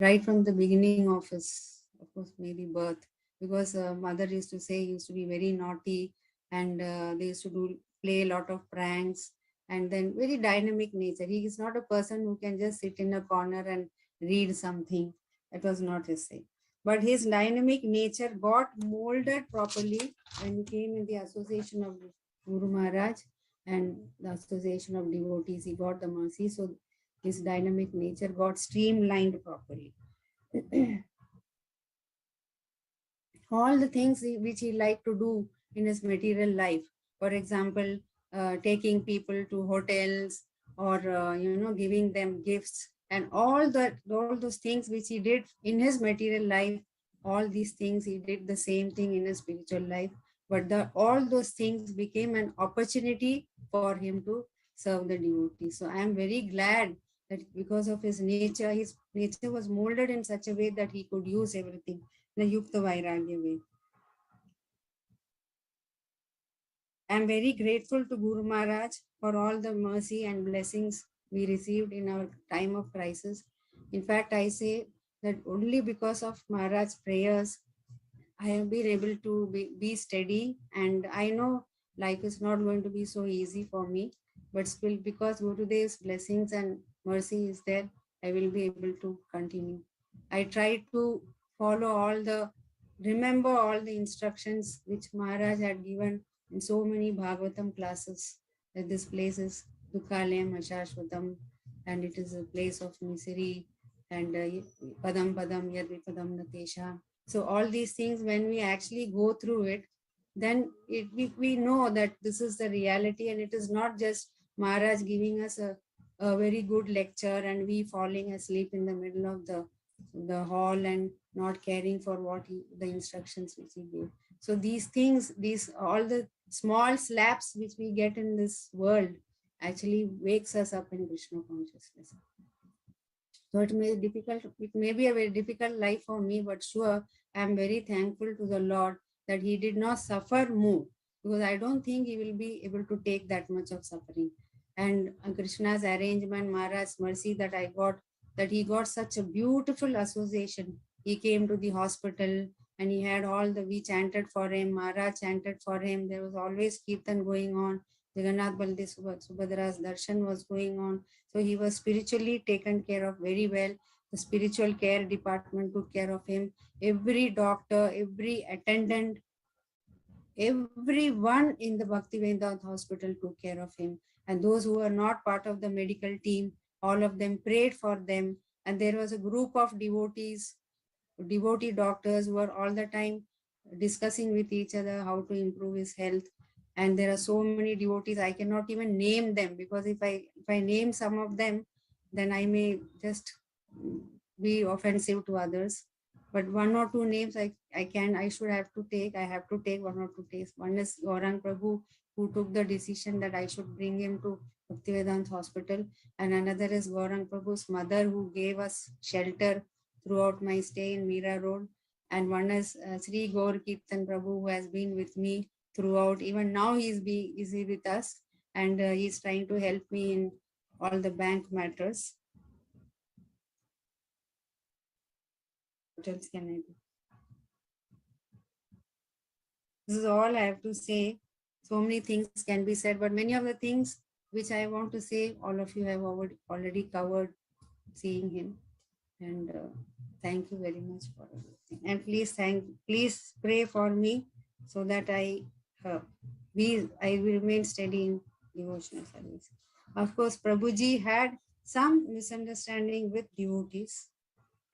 right from the beginning of his, of course, maybe birth. Because mother used to say he used to be very naughty, and they used to play a lot of pranks, and then very dynamic nature. He is not a person who can just sit in a corner and read something. That was not his thing. But his dynamic nature got molded properly when he came in the association of Guru Maharaj and the association of devotees. He got the mercy. So his dynamic nature got streamlined properly. All the things which he liked to do in his material life, for example, taking people to hotels, or giving them gifts, and all those things which he did in his material life, all these things he did the same thing in his spiritual life. But all those things became an opportunity for him to serve the devotees. So I am very glad that because of his nature was molded in such a way that he could use everything in a Yukta Vairagya way. I am very grateful to Guru Maharaj for all the mercy and blessings we received in our time of crisis. In fact, I say that only because of Maharaj's prayers, I have been able to be steady, and I know life is not going to be so easy for me, but still, because Gurudev's blessings and mercy is there, I will be able to continue. I try to remember all the instructions which Maharaj had given in so many Bhagavatam classes, that this place is Dukhalayam Ashashvatam, and it is a place of misery, and Padam Padam Yad Vipadam Natesha. So all these things, when we actually go through it, then we know that this is the reality, and it is not just Maharaj giving us a very good lecture and we falling asleep in the middle of the hall and not caring for the instructions which he gave. So these things, all the small slaps which we get in this world actually wakes us up in Krishna consciousness. So it may be a very difficult life for me, but sure, I am very thankful to the Lord that he did not suffer more, because I don't think he will be able to take that much of suffering. And Krishna's arrangement, Maharaj's mercy that I got, that he got such a beautiful association. He came to the hospital and he had we chanted for him, Maharaj chanted for him. There was always Kirtan going on. Jagannath Baldev Subhadra's darshan was going on. So he was spiritually taken care of very well. The spiritual care department took care of him. Every doctor, every attendant, everyone in the Bhaktivedanta hospital took care of him. And those who were not part of the medical team, all of them prayed for them. And there was a group of devotee doctors who were all the time discussing with each other how to improve his health. And there are so many devotees, I cannot even name them, because if I name some of them, then I may just be offensive to others. But one or two names I have to take one or two names. One is Gaurang Prabhu, who took the decision that I should bring him to Bhaktivedanta hospital. And another is Gaurang Prabhu's mother, who gave us shelter throughout my stay in Meera Road. And one is Sri Gaur Kirtan Prabhu, who has been with me throughout. Even now he is with us, and he is trying to help me in all the bank matters. What else can I do? This is all I have to say. So many things can be said, but many of the things which I want to say, all of you have already covered seeing him. And thank you very much for everything. And please pray for me so that I will remain steady in devotional service. Of course, Prabhuji had some misunderstanding with devotees,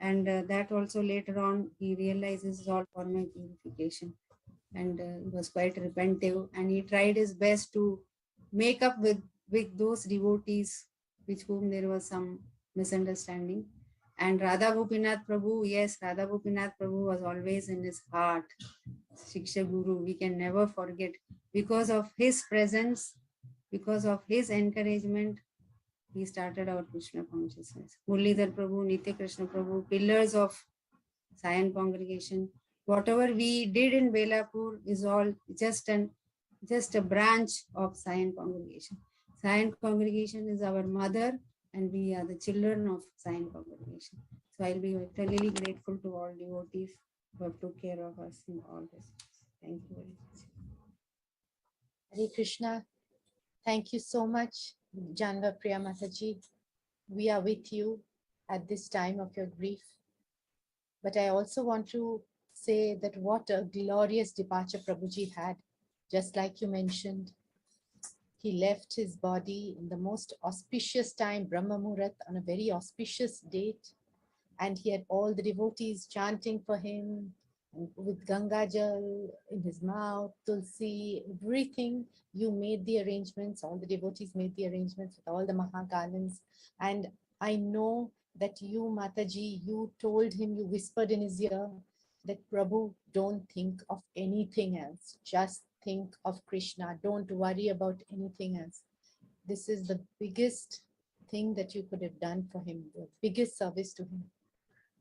and that also later on he realizes is all for my purification, and he was quite repentive, and he tried his best to make up with those devotees with whom there was some misunderstanding. And Radha Gopinath Prabhu, yes, Radha Gopinath Prabhu was always in his heart. Shiksha Guru, we can never forget. Because of his presence, because of his encouragement, he started our Krishna consciousness. Murlidhar Prabhu, Nitya Krishna Prabhu, pillars of Sion congregation. Whatever we did in Belapur is all just a branch of Sion congregation. Sion congregation is our mother, and we are the children of Sion congregation. So I'll be eternally grateful to all devotees who have took care of us in all this. Thank you very much. Hare Krishna. Thank you so much, Janva Priya Mataji. We are with you at this time of your grief. But I also want to say that what a glorious departure Prabhuji had. Just like you mentioned, he left his body in the most auspicious time, Brahma Muhurat, on a very auspicious date. And he had all the devotees chanting for him, and with Ganga Jal in his mouth, Tulsi, everything. You made the arrangements, all the devotees made the arrangements with all the Mahagalans. And I know that you, Mataji, you told him, you whispered in his ear that Prabhu, don't think of anything else. Just think of Krishna. Don't worry about anything else. This is the biggest thing that you could have done for him, the biggest service to him.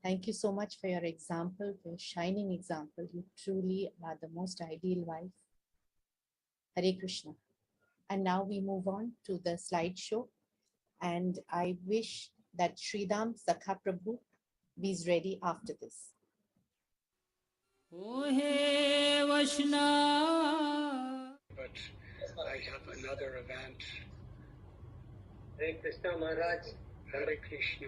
Thank you so much for your example, for your shining example. You truly are the most ideal wife. Hare Krishna. And now we move on to the slideshow. And I wish that Sridham Sakha Prabhu is ready after this. Oh, hey, Vashna. But I have another event. Hare Krishna Maharaj. Hare Krishna.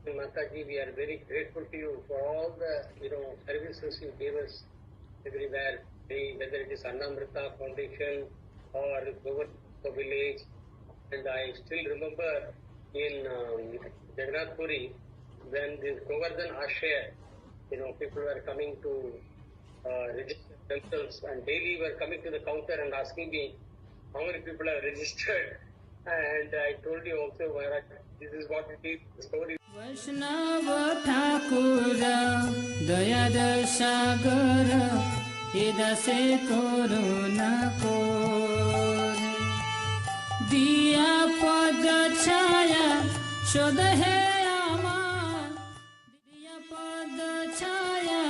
Mataji, we are very grateful to you for all the services you gave us everywhere, whether it is Annamrita Foundation or Govardhan Village. And I still remember in Jagannath Puri, when this Govardhan Ashraya, people were coming to register themselves, and daily were coming to the counter and asking me how many people are registered. And I told you also, Maharaj, this is what it is, the story. Vaishnava Thakura Dayada Sagar Edase Koruna Kore Diya Pada Chaya Shodahe Amar Diya Pada Chaya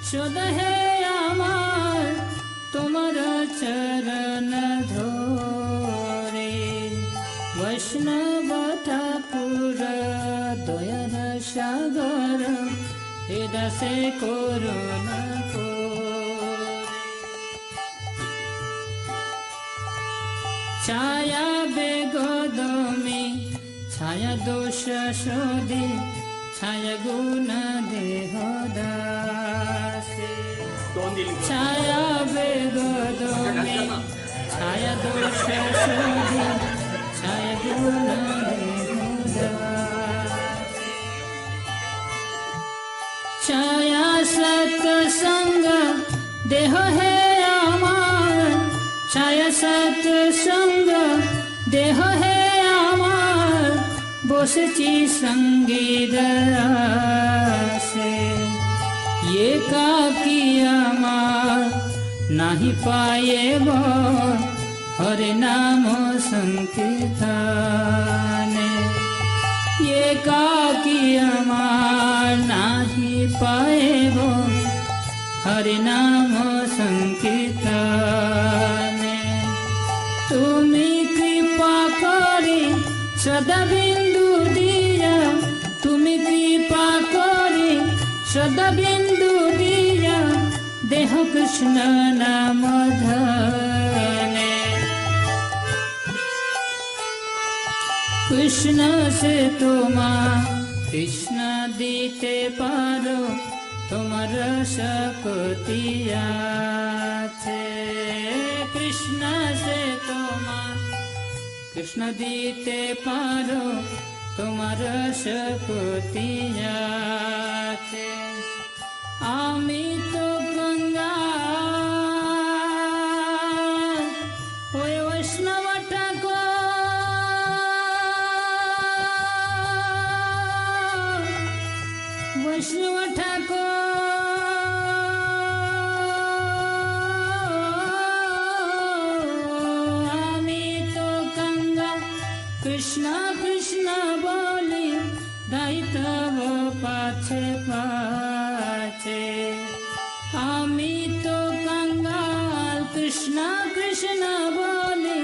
Shodahe Amar Tumara Charana Dhore Vaishnava Thakura Dayada Sagar Edase Koruna Kore Chaya Begodomi Chaya Dosha Shodhi Chaya Guna Dehodase Chaya Begodomi Chaya Dosha Shodhi Chaya Guna Dehodase Chaya Sat Sanga Deho He Amar Chaya Sat Sanga Deho He Amar Boschi Sangida Se Ye Kaki Amar Nahi Payebo Hare Namo Sankirtane Ekaki amar nahi paebo Hare Namo Sankirtane Tumi kripa kori Sada bindu diya Tumi kripa kori Sada bindu diya Deho Krishna namadhane Krishna se toma Krishna dite paro Tomar shakti ache Krishna se toma Krishna dite paro Tomar shakti ache Ami to Ganga Oye Vaishnava Thakur Vaishnava Thakur Ami to Ganga Krishna Krishna boli Daitava pache pache Ami to Ganga Krishna Krishna boli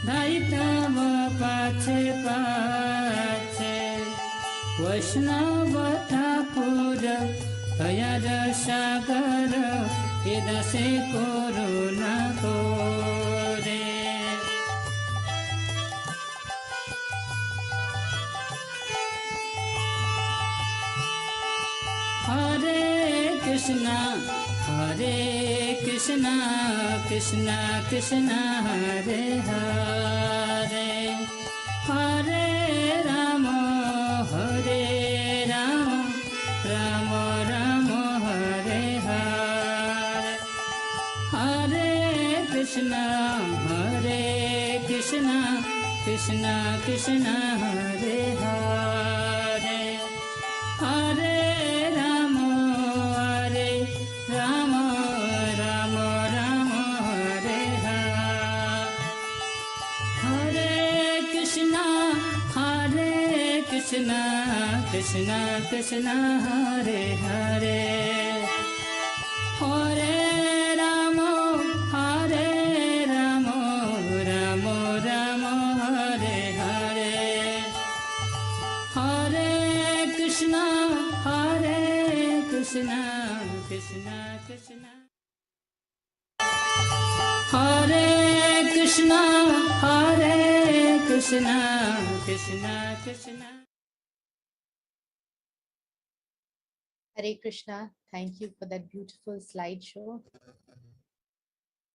Daitava pache pache वैष्णव ठाकुर दयार सागर ए दासे करुणा करे हरे कृष्णा कृष्णा कृष्णा हरे हरे हरे राम राम राम हरे हरे हरे कृष्णा कृष्णा कृष्णा हरे हरे हरे राम राम राम हरे हरे कृष्णा कृष्णा हरे हरे हरे राम राम राम हरे हरे हरे कृष्णा कृष्णा हरे Krishna Krishna Hare Krishna. Thank you for that beautiful slideshow.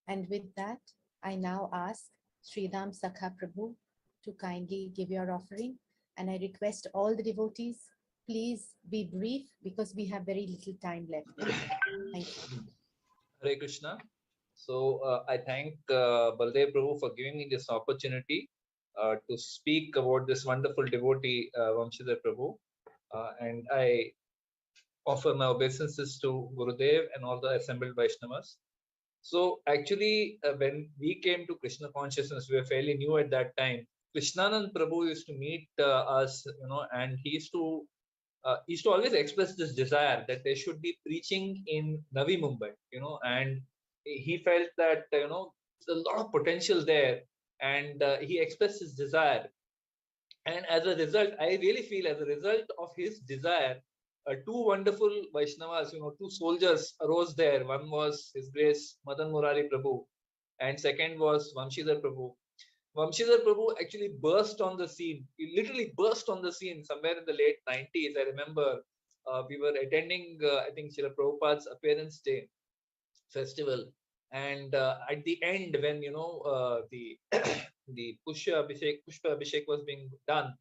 And with that, I now ask Sridham Sakha Prabhu to kindly give your offering. And I request all the devotees, please be brief because we have very little time left. Thank you. Hare Krishna. So I thank Baldev Prabhu for giving me this opportunity to speak about this wonderful devotee, Vamshidhar Prabhu. And I offer my obeisances to Gurudev and all the assembled Vaishnavas. So actually, when we came to Krishna consciousness, we were fairly new at that time. Krishnanand Prabhu used to meet us, and he used to always express this desire that they should be preaching in Navi Mumbai, and he felt that, there's a lot of potential there, and he expressed his desire. And as a result, I really feel as a result of his desire, two wonderful Vaishnavas, two soldiers arose there. One was His Grace Madan Murari Prabhu, and second was Vamshidhar Prabhu. Vamshidhar Prabhu actually burst on the scene. He literally burst on the scene somewhere in the late 90s. I remember we were attending, I think, Srila Prabhupada's appearance day festival. And at the end, when, the the Pushpa Abhishek was being done,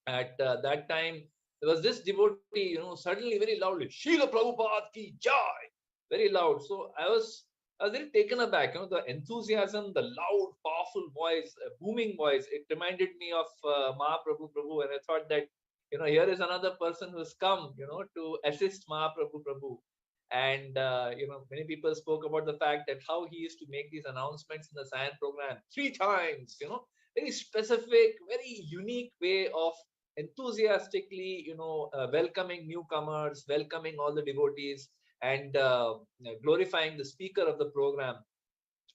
at that time, there was this devotee, suddenly very loudly, Srila Prabhupada ki jai, very loud. So I was very taken aback, the enthusiasm, the loud, powerful voice, booming voice. It reminded me of Mahaprabhu Prabhu, and I thought that, here is another person who's come, to assist Mahaprabhu Prabhu. And many people spoke about the fact that how he used to make these announcements in the Science program 3 times, very specific, very unique way of enthusiastically, welcoming newcomers, welcoming all the devotees, and glorifying the speaker of the program.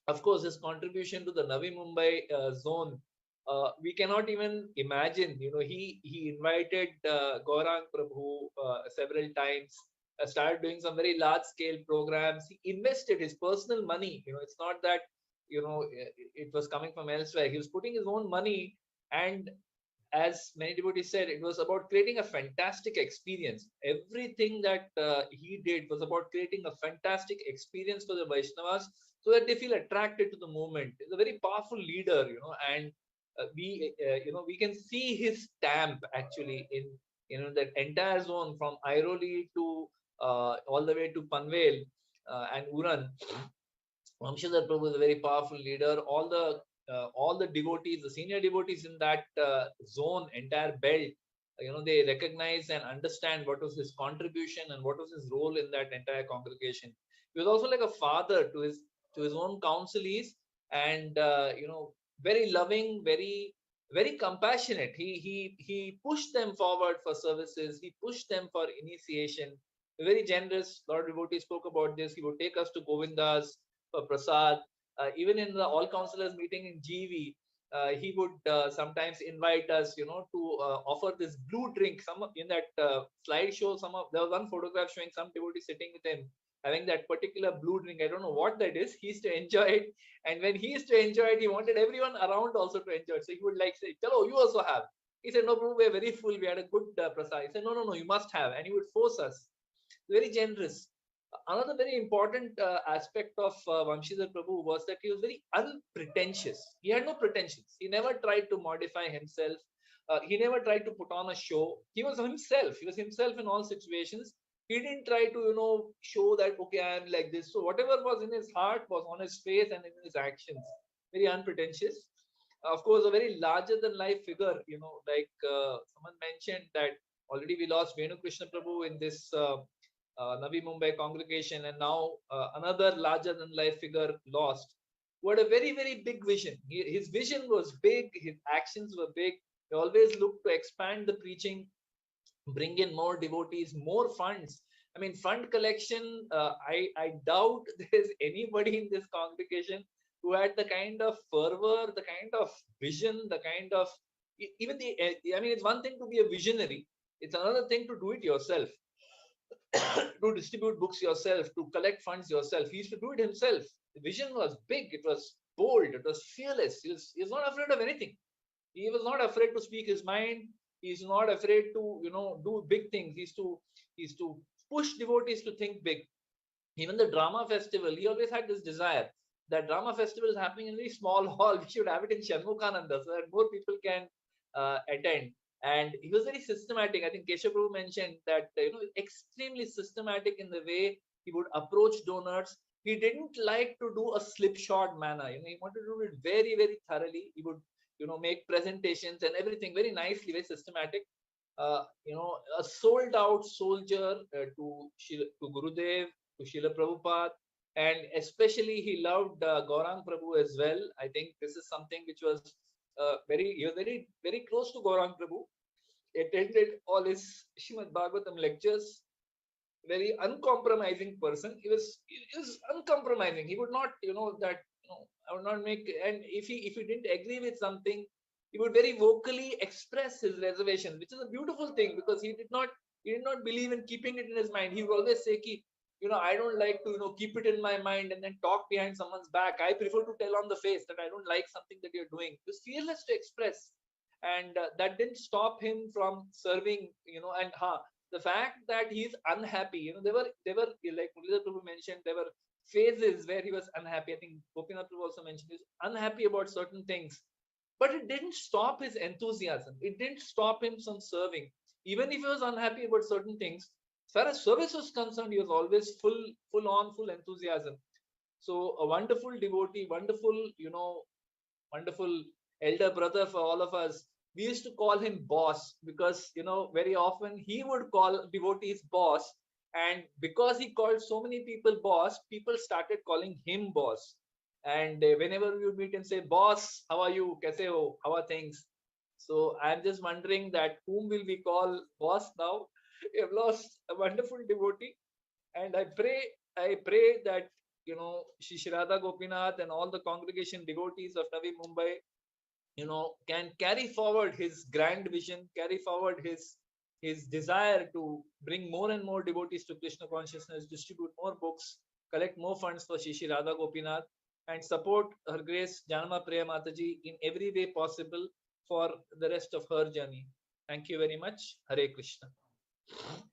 Of course, his contribution to the Navi Mumbai zone, we cannot even imagine. He invited Gaurang Prabhu several times, started doing some very large scale programs. He invested his personal money. It's not that, it was coming from elsewhere. He was putting his own money, and as many devotees said, it was about creating a fantastic experience. Everything that he did was about creating a fantastic experience for the Vaishnavas, so that they feel attracted to the movement. He's a very powerful leader, and we can see his stamp actually in, that entire zone from Airoli to all the way to Panvel and Uran. Vamshidhar Prabhu is a very powerful leader. All the devotees, the senior devotees in that zone, entire belt, they recognize and understand what was his contribution and what was his role in that entire congregation. He was also like a father to his own counselees, and very loving, very very compassionate. He pushed them forward for services. He pushed them for initiation. Very generous. A lot of devotees spoke about this. He would take us to Govindas for prasad. Even in the all counselors meeting in GV, he would sometimes invite us, to offer this blue drink. Some in that slideshow, there was one photograph showing some devotee sitting with him having that particular blue drink. I don't know what that is. He used to enjoy it, and when he used to enjoy it, he wanted everyone around also to enjoy it. So he would like say, "Chalo, you also have." He said, "No, Prabhu, we're very full. We had a good prasad." He said, "No, no, no, you must have," and he would force us. Very generous. Another very important aspect of Vamshidhar Prabhu was that he was very unpretentious. He had no pretensions. He never tried to modify himself. He never tried to put on a show. He was himself. He was himself in all situations. He didn't try to, show that, okay, I am like this. So whatever was in his heart was on his face and in his actions. Very unpretentious. Of course, a very larger than life figure, like someone mentioned that already we lost Venu Krishna Prabhu in this Navi Mumbai congregation, and now another larger than life figure lost, who had a very, very big vision. His vision was big, his actions were big. He always looked to expand the preaching, bring in more devotees, more funds. I mean, fund collection, I doubt there's anybody in this congregation who had the kind of fervor, the kind of vision, the kind of, even it's one thing to be a visionary, it's another thing to do it yourself. To distribute books yourself, to collect funds yourself. He used to do it himself. The vision was big, it was bold, it was fearless. He was not afraid of anything. He was not afraid to speak his mind. He's not afraid to, do big things. He's to push devotees to think big. Even the drama festival, he always had this desire that drama festival is happening in a very small hall. We should have it in Shanmukhananda so that more people can attend. And he was very systematic. I think Keshav Prabhu mentioned that, extremely systematic in the way he would approach donors. He didn't like to do a slipshod manner. He wanted to do it very, very thoroughly. He would, make presentations and everything very nicely, very systematic. A sold out soldier to Gurudev, to Srila Prabhupada, and especially he loved Gaurang Prabhu as well. I think this is something which was he was very, very close to Gaurang Prabhu. Attended all his Srimad Bhagavatam lectures. Very uncompromising person. He was uncompromising. He would not, I would not make. And if he didn't agree with something, he would very vocally express his reservations, which is a beautiful thing because he did not believe in keeping it in his mind. He would always say, I don't like to, keep it in my mind and then talk behind someone's back. I prefer to tell on the face that I don't like something that you're doing. He was fearless to express. And that didn't stop him from serving, and the fact that he's unhappy, there were like Muralidhar Prabhu mentioned, there were phases where he was unhappy. I think Gopinath Prabhu also mentioned he was unhappy about certain things, but it didn't stop his enthusiasm. It didn't stop him from serving. Even if he was unhappy about certain things, as far as service was concerned, he was always full enthusiasm. So a wonderful devotee, wonderful elder brother for all of us. We used to call him boss because, very often he would call devotees boss. And because he called so many people boss, people started calling him boss. And whenever we would meet him, say, boss, how are you? Kaise ho? How are things? So I'm just wondering that whom will we call boss now? We have lost a wonderful devotee. And I pray that, Shri Radha Gopinath and all the congregation devotees of Navi Mumbai, can carry forward his grand vision, carry forward his desire to bring more and more devotees to Krishna consciousness, distribute more books, collect more funds for Shri Radha Gopinath, and support Her Grace Janama Priya Mataji in every way possible for the rest of her journey. Thank you very much. Hare Krishna.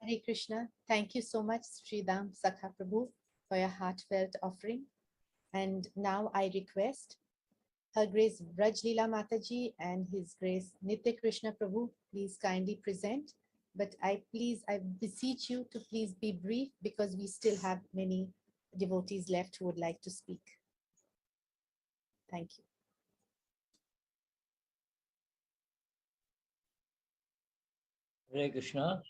Hare Krishna. Thank you so much, Sridham Sakha Prabhu, for your heartfelt offering. And now I request Her Grace Braj Leela Mataji and His Grace Nitya Krishna Prabhu, please kindly present. But I beseech you to please be brief because we still have many devotees left who would like to speak. Thank you. Hare Krishna.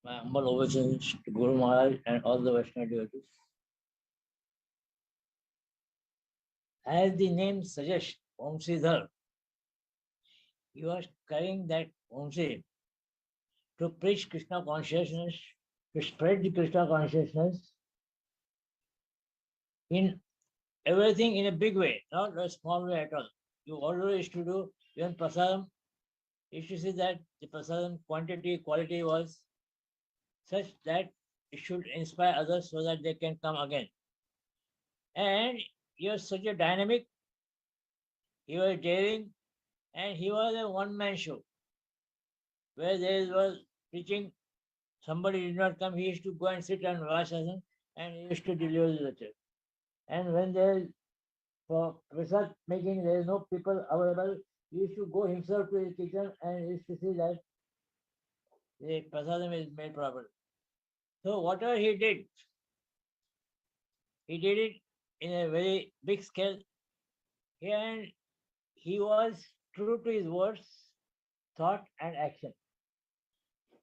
My humble obeisance to Guru Maharaj and all the Vaishnava devotees. As the name suggests, Vamshidhar, he was carrying that Vamshi to preach Krishna consciousness, to spread the Krishna consciousness in everything in a big way, not a small way at all. you always used to do, even prasadam, you used to see that the prasadam quantity, quality was such that it should inspire others so that they can come again. And he was such a dynamic, he was daring, and he was a one-man show. Where there was preaching, somebody did not come, he used to go and sit and watch us and he used to deliver the lecture. And when there is for research making, there is no people available, he used to go himself to his kitchen and he used to see that the prasadam is made proper. So whatever he did it in a very big scale, and he was true to his words, thought and action.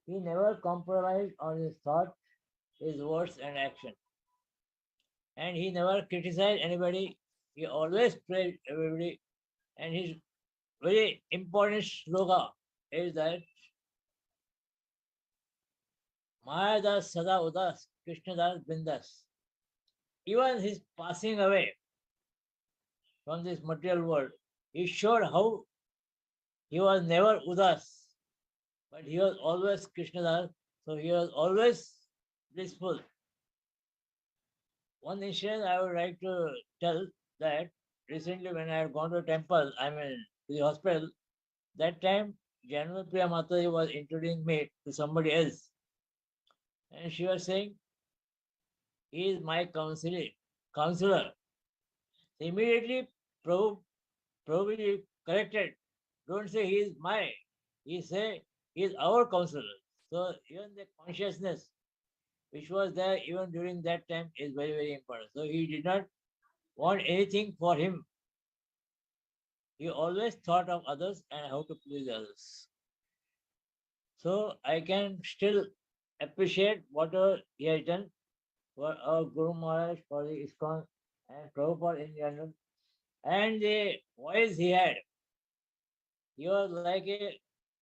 He never compromised on his thought, his words and action. And he never criticized anybody. He always praised everybody. And his very important slogan is that Mayadas Sada Udas, Krishnadas Bindas. Even his passing away from this material world, he showed how he was never Udas, but he was always Krishnadas, so he was always blissful. One incident I would like to tell that recently when I had gone to a temple, to the hospital, that time Janvara Mataji was introducing me to somebody else. And she was saying, he is my counselor. Immediately, Prabhuji corrected. Don't say he is my, he say he is our counselor. So even the consciousness which was there even during that time is very, very important. So he did not want anything for him. He always thought of others and how to please others. So I can still appreciate whatever he has done for our Guru Maharaj, for the ISKCON and Prabhupada in general, and the voice he had. He was like a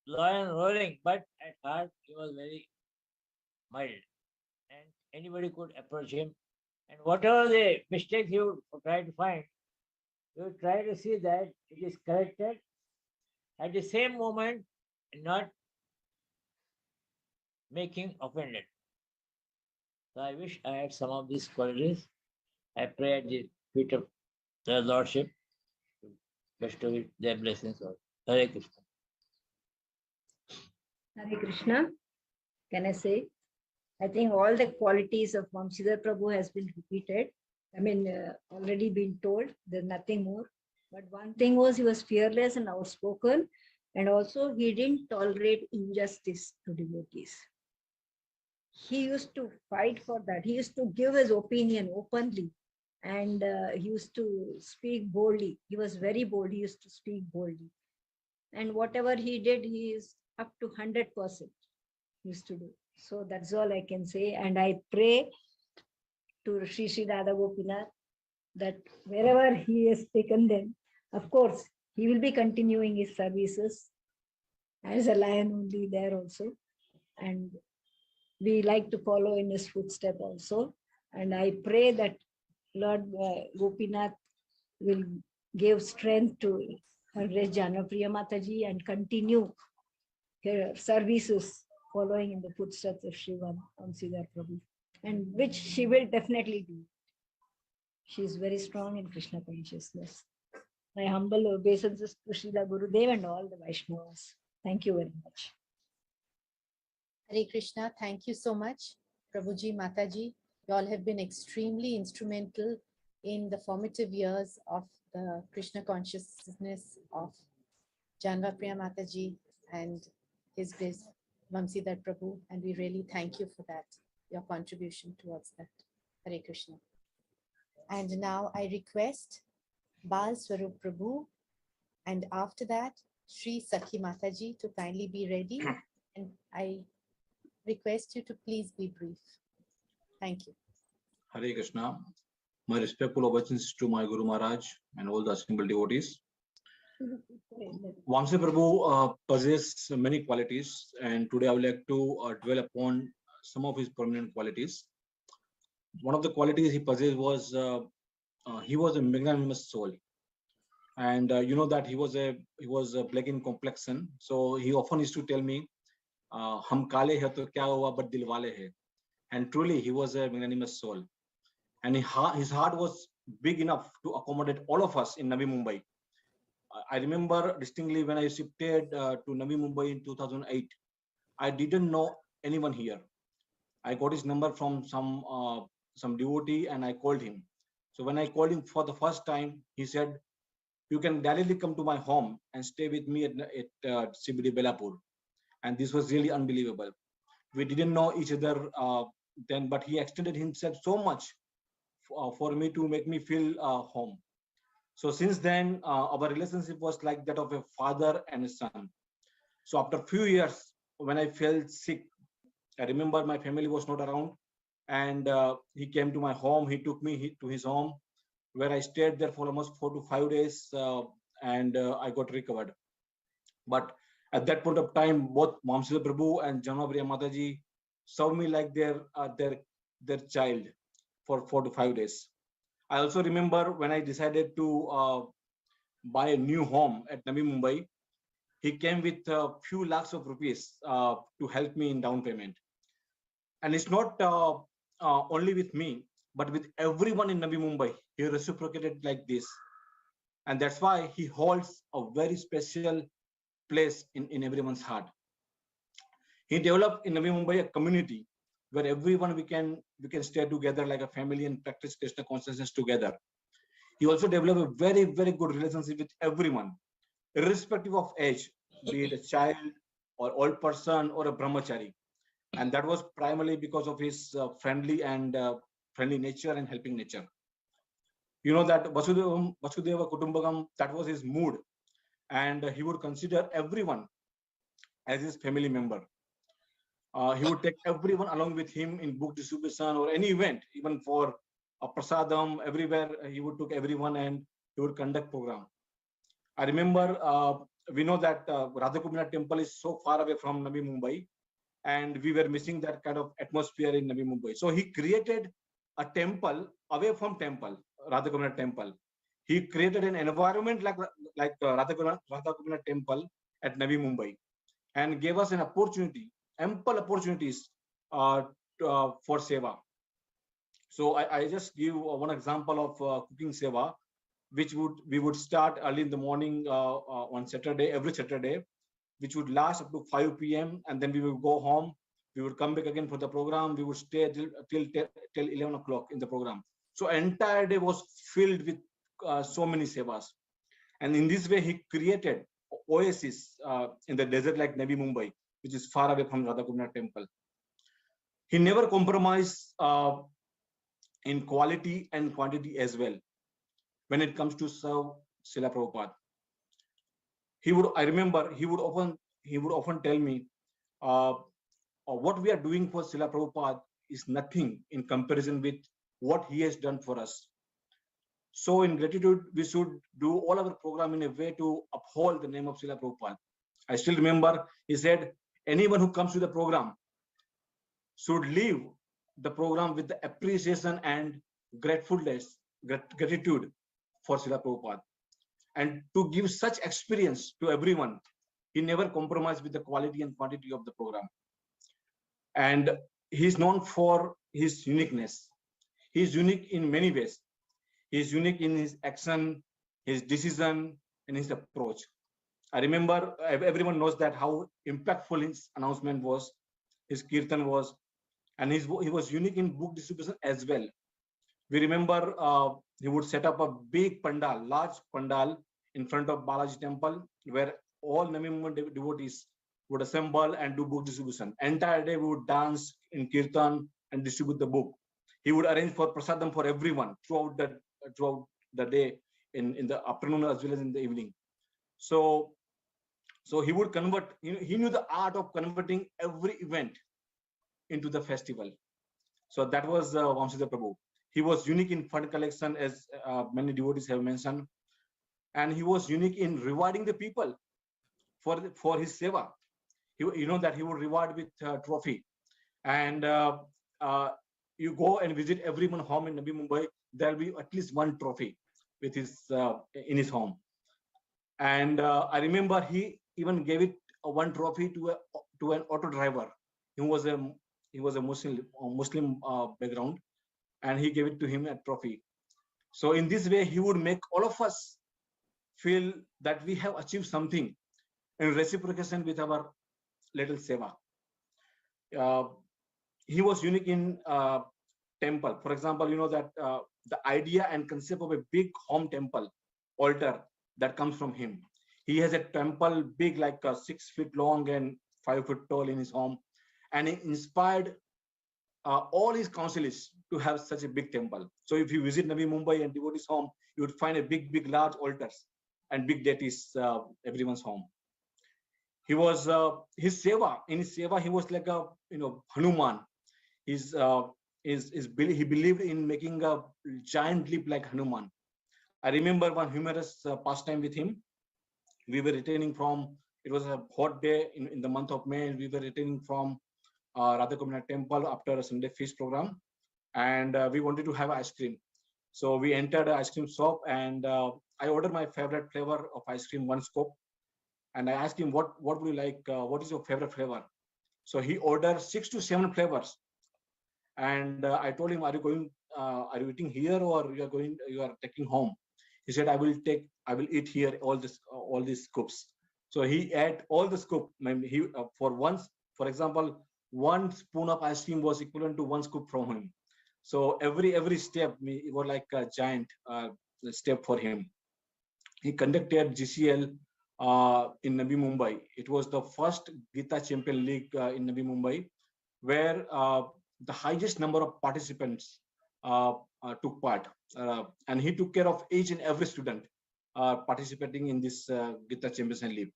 lion roaring, but at heart he was very mild, and anybody could approach him. And whatever the mistakes he would try to find, he would try to see that it is corrected at the same moment, not making offended. So I wish I had some of these qualities. I pray at the feet of the Lordship to bestow their blessings on. Hare Krishna. Hare Krishna. Can I say? I think all the qualities of Vamshidhar Prabhu has been repeated. Already been told. There's nothing more. But one thing was he was fearless and outspoken, and also he didn't tolerate injustice to devotees. He used to fight for that. He used to give his opinion openly, and he used to speak boldly. He was very bold. He used to speak boldly. And whatever he did, he is up to 100% used to do. So that's all I can say. And I pray to Sri Sri Radha Gopinath that wherever he has taken them, of course, he will be continuing his services as a lion only there also. And we like to follow in his footsteps also. And I pray that Lord Gopinath will give strength to her Janapriya Mataji and continue her services following in the footsteps of Sri Vamshidhar Prabhu, and which she will definitely do. She is very strong in Krishna consciousness. My humble obeisances to Srila Gurudev and all the Vaishnavas. Thank you very much. Hare Krishna. Thank you so much, Prabhuji, Mataji. You all have been extremely instrumental in the formative years of the Krishna consciousness of Janvara Mataji and His Grace Vamshidhar Prabhu, and we really thank you for that, your contribution towards that. Hare Krishna. And now I request Bal Swarup Prabhu, and after that, Sri Sakhi Mataji to kindly be ready, and I request you to please be brief. Thank you. Hare Krishna. My respectful obeisances to my Guru Maharaj and all the assembled devotees. Vamshidhar Prabhu possesses many qualities, and today I would like to dwell upon some of his prominent qualities. One of the qualities he possessed was he was a magnanimous soul. And you know that he was a black in complexion. So he often used to tell me, "Hum kale hai to kya hua, but dil wale hai." And truly, he was a magnanimous soul, and his heart was big enough to accommodate all of us in Navi Mumbai. I remember distinctly when I shifted to Navi Mumbai in 2008. I didn't know anyone here. I got his number from some devotee, and I called him. So when I called him for the first time, he said, "You can directly come to my home and stay with me at CBD Belapur." And this was really unbelievable. We didn't know each other then, but he extended himself so much for me to make me feel home. So since then, our relationship was like that of a father and a son. So after a few years, when I felt sick, I remember my family was not around, and he came to my home. He took me to his home, where I stayed there for almost 4 to 5 days, and I got recovered. But at that point of time, both Mamsila Prabhu and Janavara Mataji saw me like their child for 4 to 5 days. I also remember when I decided to buy a new home at Navi Mumbai, he came with a few lakhs of rupees to help me in down payment. And it's not only with me, but with everyone in Navi Mumbai. He reciprocated like this. And that's why he holds a very special place in everyone's heart. He developed in Navi Mumbai a community where everyone we can stay together like a family and practice Krishna consciousness together. He also developed a very, very good relationship with everyone, irrespective of age, be it a child or old person or a brahmachari. And that was primarily because of his friendly nature and helping nature. You know that Vasudeva Kutumbakam, that was his mood, and he would consider everyone as his family member. He would take everyone along with him in book distribution or any event, even for a prasadam, everywhere he would take everyone and he would conduct program. I remember, we know that Radhakumina temple is so far away from Navi Mumbai, and we were missing that kind of atmosphere in Navi Mumbai. So he created a temple away from temple, Radhakumina temple. He created an environment like Radhakumina temple at Navi Mumbai, and gave us an opportunity, ample opportunities for seva. So I just give one example of cooking seva, which we would start early in the morning on Saturday, every Saturday, which would last up to 5 p.m. and then we would go home. We would come back again for the program. We would stay till 11 o'clock in the program. So entire day was filled with so many sevas. And in this way, he created oasis in the desert like Navi Mumbai, which is far away from Radhakumina temple. He never compromised in quality and quantity as well when it comes to serve Srila Prabhupada. I remember he would often tell me, what we are doing for Srila Prabhupada is nothing in comparison with what he has done for us. So in gratitude, we should do all our program in a way to uphold the name of Srila Prabhupada. I still remember he said, anyone who comes to the program should leave the program with the appreciation and gratitude for Srila Prabhupada. And to give such experience to everyone, he never compromised with the quality and quantity of the program. And he's known for his uniqueness. He's unique in many ways. He's unique in his action, his decision, and his approach. I remember everyone knows that how impactful his announcement was, his kirtan was, and he was unique in book distribution as well. We remember he would set up a big pandal, large pandal in front of Balaji temple, where all Navi Mumbai devotees would assemble and do book distribution. Entire day we would dance in kirtan and distribute the book. He would arrange for prasadam for everyone throughout the day, in the afternoon as well as in the evening. So he would convert. He knew the art of converting every event into the festival. So that was Vamsida Prabhu. He was unique in fund collection, as many devotees have mentioned, and he was unique in rewarding the people for his seva. You know that he would reward with trophy, and you go and visit everyone home in Navi Mumbai, there will be at least one trophy with his in his home. And I remember he even gave it one trophy to an auto driver. He was a Muslim background, and he gave it to him a trophy. So in this way, he would make all of us feel that we have achieved something in reciprocation with our little seva. He was unique in temple. For example, you know that the idea and concept of a big home temple altar that comes from him. He has a temple big, like 6 feet long and 5 foot tall in his home, and he inspired all his councillors to have such a big temple. So if you visit Navi Mumbai and devotees' home, you would find a big, large altars and big deities everyone's home. He was his seva. In his seva, he was like a Hanuman. He believed in making a giant leap like Hanuman. I remember one humorous pastime with him. We were returning from, it was a hot day in the month of May, and we were returning from Radha Gopinath temple after a Sunday feast program, and we wanted to have ice cream. So we entered an ice cream shop, and I ordered my favorite flavor of ice cream, one scoop. And I asked him, what would you like? What is your favorite flavor? So he ordered 6 to 7 flavors. And I told him, are you eating here, or you are taking home? He said, I will eat here all these scoops. So he ate all the scoop. For example, 1 spoon of ice cream was equivalent to 1 scoop from him. So every step, it was like a giant step for him. He conducted GCL in Navi Mumbai. It was the first Gita Champion League in Navi Mumbai, where the highest number of participants took part, and he took care of each and every student participating in this Gita Champions League.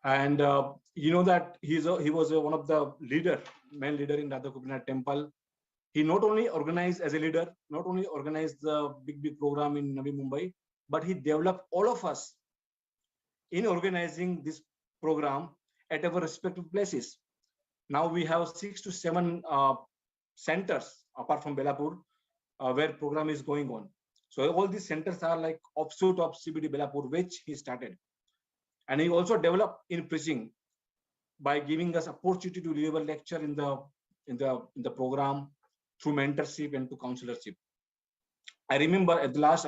And you know that he was one of the main leader in Radha Gopinath temple. He not only organized as a leader, not only organized the big program in Navi Mumbai, but he developed all of us in organizing this program at our respective places. Now we have 6 to 7 centers apart from Belapur where program is going on. So all these centers are like offshoot of CBD Belapur, which he started. And he also developed in preaching by giving us opportunity to deliver lecture in the program through mentorship and to counselorship. I remember at last,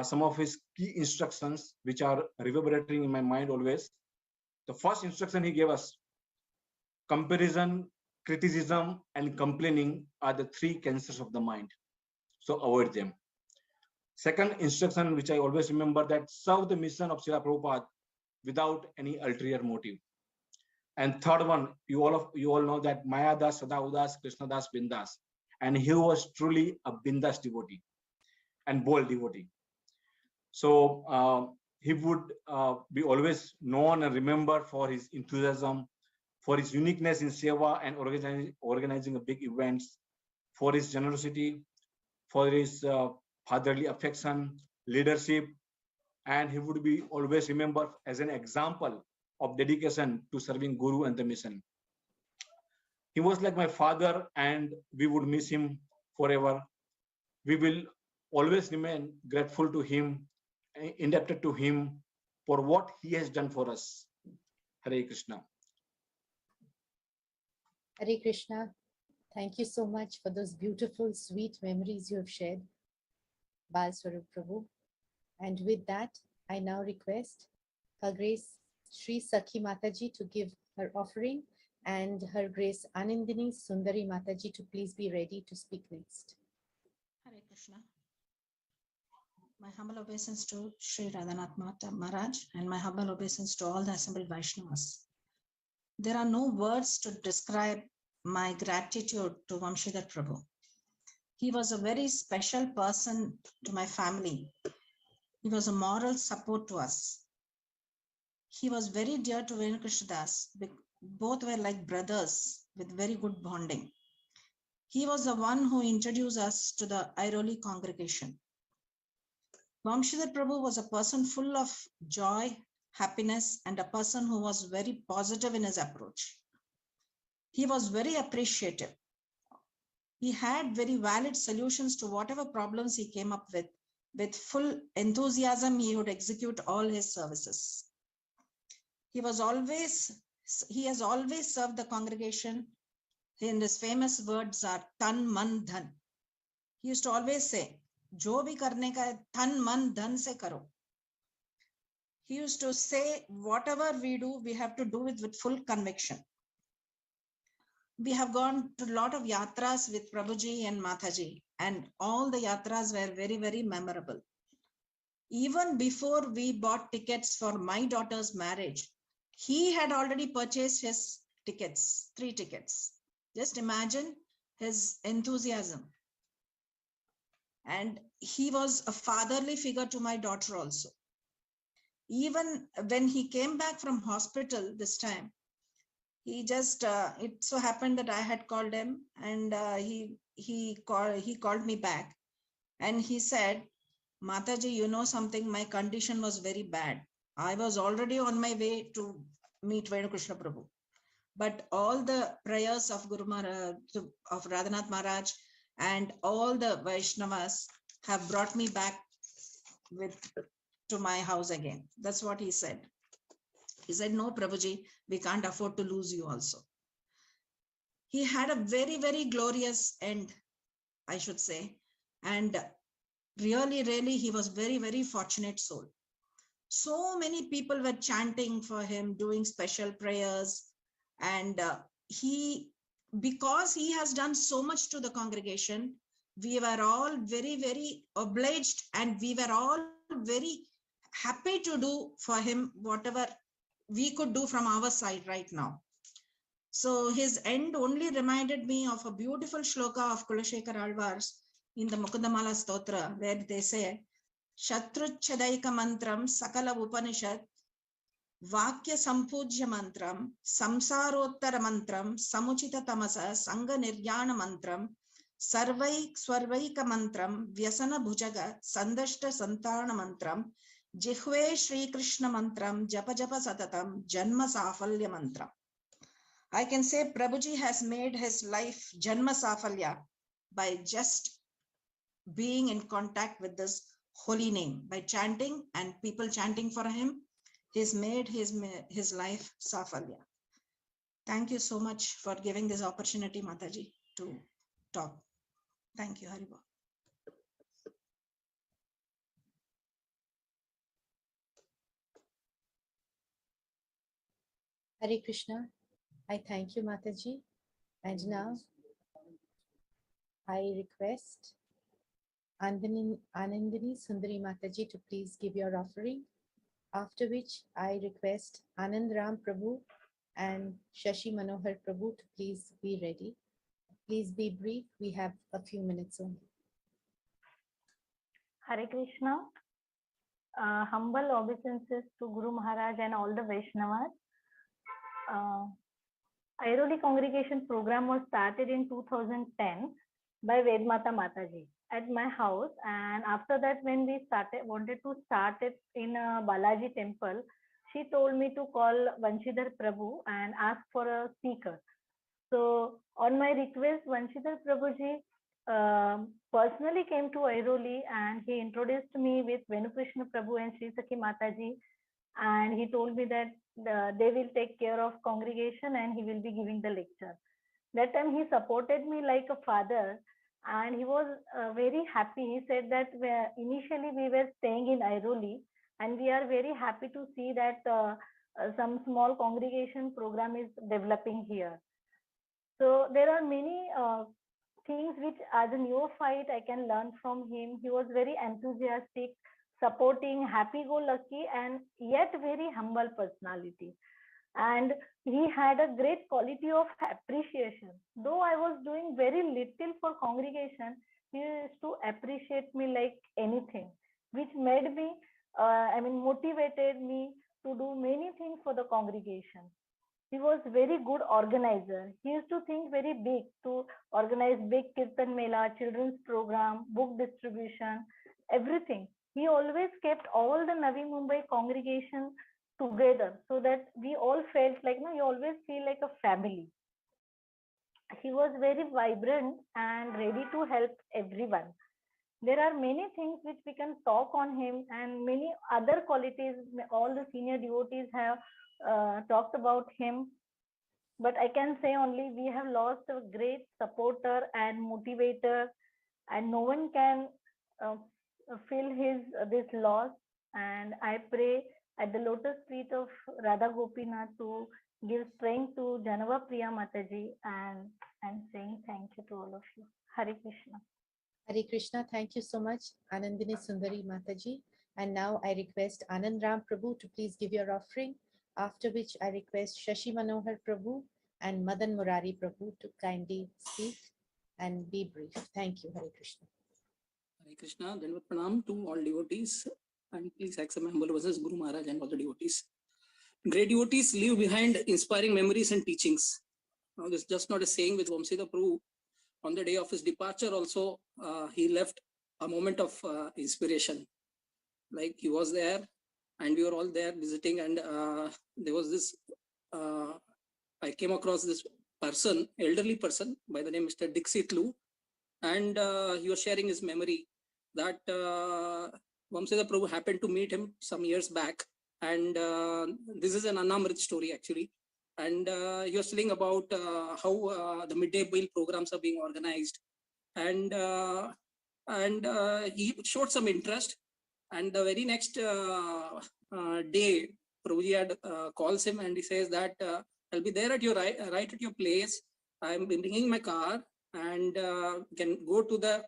some of his key instructions, which are reverberating in my mind always. The first instruction he gave us: comparison, criticism, and complaining are the 3 cancers of the mind. So avoid them. Second instruction, which I always remember, that serve the mission of Srila Prabhupada without any ulterior motive. And third one, you all know that Maya Das, Sada Udas, Krishna Das, Bindas. And he was truly a Bindas devotee and bold devotee. So he would be always known and remembered for his enthusiasm, for his uniqueness in seva and organizing a big events, for his generosity, for his fatherly affection, leadership, and he would be always remembered as an example of dedication to serving Guru and the mission. He was like my father, and we would miss him forever. We will always remain grateful to him, indebted to him for what he has done for us. Hare Krishna. Hare Krishna. Thank you so much for those beautiful, sweet memories you have shared, Bal Swarup Prabhu. And with that, I now request Her Grace Sri Sakhi Mataji to give her offering, and Her Grace Anandini Sundari Mataji to please be ready to speak next. Hare Krishna. My humble obeisance to Sri Radhanath Maharaj, and my humble obeisance to all the assembled Vaishnavas. There are no words to describe my gratitude to Vamshidhar Prabhu. He was a very special person to my family. He was a moral support to us. He was very dear to Venukrishna Das. Both were like brothers with very good bonding. He was the one who introduced us to the Airoli congregation. Vamshidhar Prabhu was a person full of joy, happiness, and a person who was very positive in his approach. He was very appreciative. He had very valid solutions to whatever problems he came up with, with full enthusiasm, he would execute all his services. He has always served the congregation. And his famous words are tan man dhan. He used to always say, jo bhi karne ka hai, tan man dhan se karo. He used to say, whatever we do, we have to do it with full conviction. We have gone to a lot of yatras with Prabhuji and Mataji, and all the yatras were very, very memorable. Even before we bought tickets for my daughter's marriage, he had already purchased his tickets, 3 tickets. Just imagine his enthusiasm. And he was a fatherly figure to my daughter also. Even when he came back from hospital this time, he just, it so happened that I had called him, and he called me back, and he said, Mataji, you know something, my condition was very bad. I was already on my way to meet Venu Krishna Prabhu. But all the prayers of Guru Maharaj, of Radhanath Maharaj, and all the Vaishnavas have brought me back to my house again. That's what he said. He said, no, Prabhuji, we can't afford to lose you also. He had a very, very glorious end, I should say. And really, really, he was very, very fortunate soul. So many people were chanting for him, doing special prayers. And because he has done so much to the congregation, we were all very, very obliged, and we were all very happy to do for him whatever we could do from our side right now. So his end only reminded me of a beautiful shloka of Kulashekar Alvar's in the Mukundamala Stotra, where they say, Shatruchadaika mantram sakala upanishad Vakya Sampujya mantram, Samsarottara mantram, Samuchita tamasa, Sangha Niryana mantram, Sarvaik Swarvaika mantram, Vyasana bhujaga, Sandashta Santana mantram, Jihve Shri Krishna mantram, Japa Japa Satatam, Janma Safalya mantram. I can say Prabhuji has made his life Janma Safalya by just being in contact with this holy name, by chanting and people chanting for him. He's made his life Safalya. Thank you so much for giving this opportunity, Mataji, to talk. Thank you, Haribol. Hare Krishna. I thank you, Mataji. And now I request Anandini Sundari Mataji to please give your offering. After which I request Anand Ram Prabhu and Shashi Manohar Prabhu to please be ready. Please be brief. We have a few minutes only. Hare Krishna. Humble obeisances to Guru Maharaj and all the Vaishnavas. Airoli Congregation program was started in 2010 by Vedmata Mataji at my house, and after that, when we wanted to start it in Balaji temple, she told me to call Vanshidhar Prabhu and ask for a speaker. So on my request, Vanshidhar Prabhuji personally came to Airoli, and he introduced me with Venu Krishna Prabhu and Sri Sakhi Mataji, and he told me that they will take care of congregation and he will be giving the lecture. That time he supported me like a father, and he was very happy. He said that initially we were staying in Airoli, and we are very happy to see that some small congregation program is developing here. So there are many things which as a neophyte I can learn from him. He was very enthusiastic, supporting, happy-go-lucky, and yet very humble personality. And he had a great quality of appreciation. Though I was doing very little for congregation, he used to appreciate me like anything, which made me, motivated me to do many things for the congregation. He was very good organizer. He used to think very big, to organize big Kirtan Mela, children's program, book distribution, everything. He always kept all the Navi Mumbai congregation together, so that we all felt like, you always feel like a family. He was very vibrant and ready to help everyone. there are many things which we can talk on him, and many other qualities all the senior devotees have talked about him. But I can say only we have lost a great supporter and motivator, and no one can fill his this loss. And I pray at the lotus feet of Radha Gopinath to give strength to Janava Priya Mataji, and I'm saying thank you to all of you. Hare Krishna. Hare Krishna. Thank you so much, Anandini Sundari Mataji. And now I request Anand Ram Prabhu to please give your offering, after which I request Shashi Manohar Prabhu and Madan Murari Prabhu to kindly speak and be brief. Thank you. Hare Krishna. Hare Krishna. Dandavat Pranam to all devotees, and please accept my humble verses, Guru Maharaj and all the devotees. Great devotees leave behind inspiring memories and teachings. Now, this is just not a saying with Vamsida Prabhu. On the day of his departure also, he left a moment of inspiration. Like he was there and we were all there visiting, and there was this, I came across this person, elderly person by the name Mr. Dixit Lu, and he was sharing his memory that Vamsida Prabhu happened to meet him some years back, and this is an Annamrit story actually. And he was telling about how the midday meal programs are being organized, and he showed some interest. And the very next day, Prabhuji had calls him and he says that I'll be there at your right at your place. I'm bringing my car, and can go to the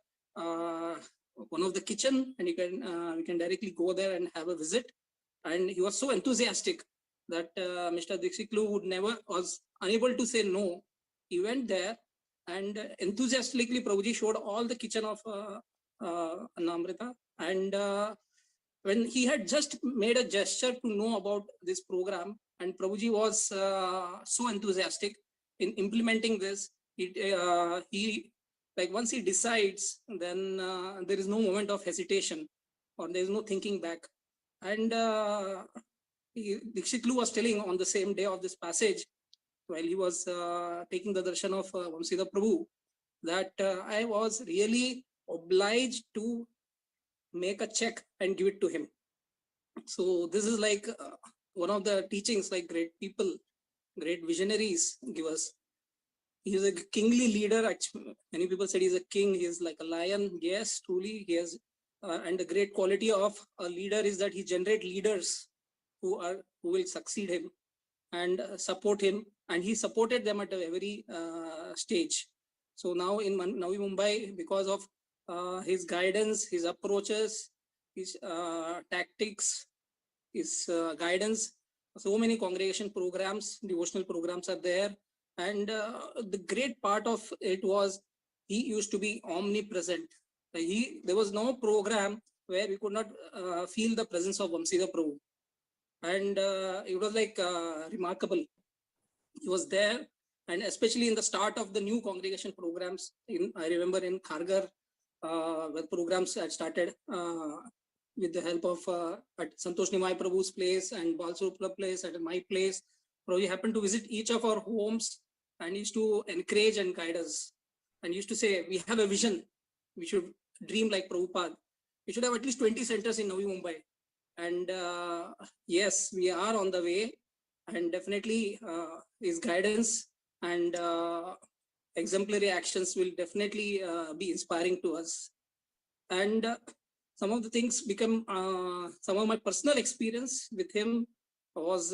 one of the kitchen, and you can we can directly go there and have a visit. And he was so enthusiastic that Mr. Dixitlu was unable to say no. He went there, and enthusiastically Prabhuji showed all the kitchen of Annamrita. And when he had just made a gesture to know about this program, and Prabhuji was so enthusiastic in implementing this, he like once he decides, then there is no moment of hesitation, or there is no thinking back. And Dixitlu was telling on the same day of this passage, while he was taking the darshan of Vamsida Prabhu, that I was really obliged to make a check and give it to him. So this is like one of the teachings like great people, great visionaries give us. He is a kingly leader. Actually, many people said he's a king. He is like a lion. Yes, truly he has. And the great quality of a leader is that he generates leaders who will succeed him and support him. And he supported them at every stage. So now in Navi Mumbai, because of his guidance, his approaches, his tactics, his guidance, so many congregation programs, devotional programs are there. And the great part of it was he used to be omnipresent. There was no program where we could not feel the presence of Vamsida Prabhu. And it was like remarkable. He was there, and especially in the start of the new congregation programs, I remember in Khargar, where programs had started with the help of at Santosh Nimai Prabhu's place and Balsurupla place, at my place. Prabhuji happened to visit each of our homes and used to encourage and guide us, and used to say, we have a vision, we should dream like Prabhupada. We should have at least 20 centers in Navi Mumbai. And yes, we are on the way, and definitely his guidance and exemplary actions will definitely be inspiring to us. And some of the things become some of my personal experience with him was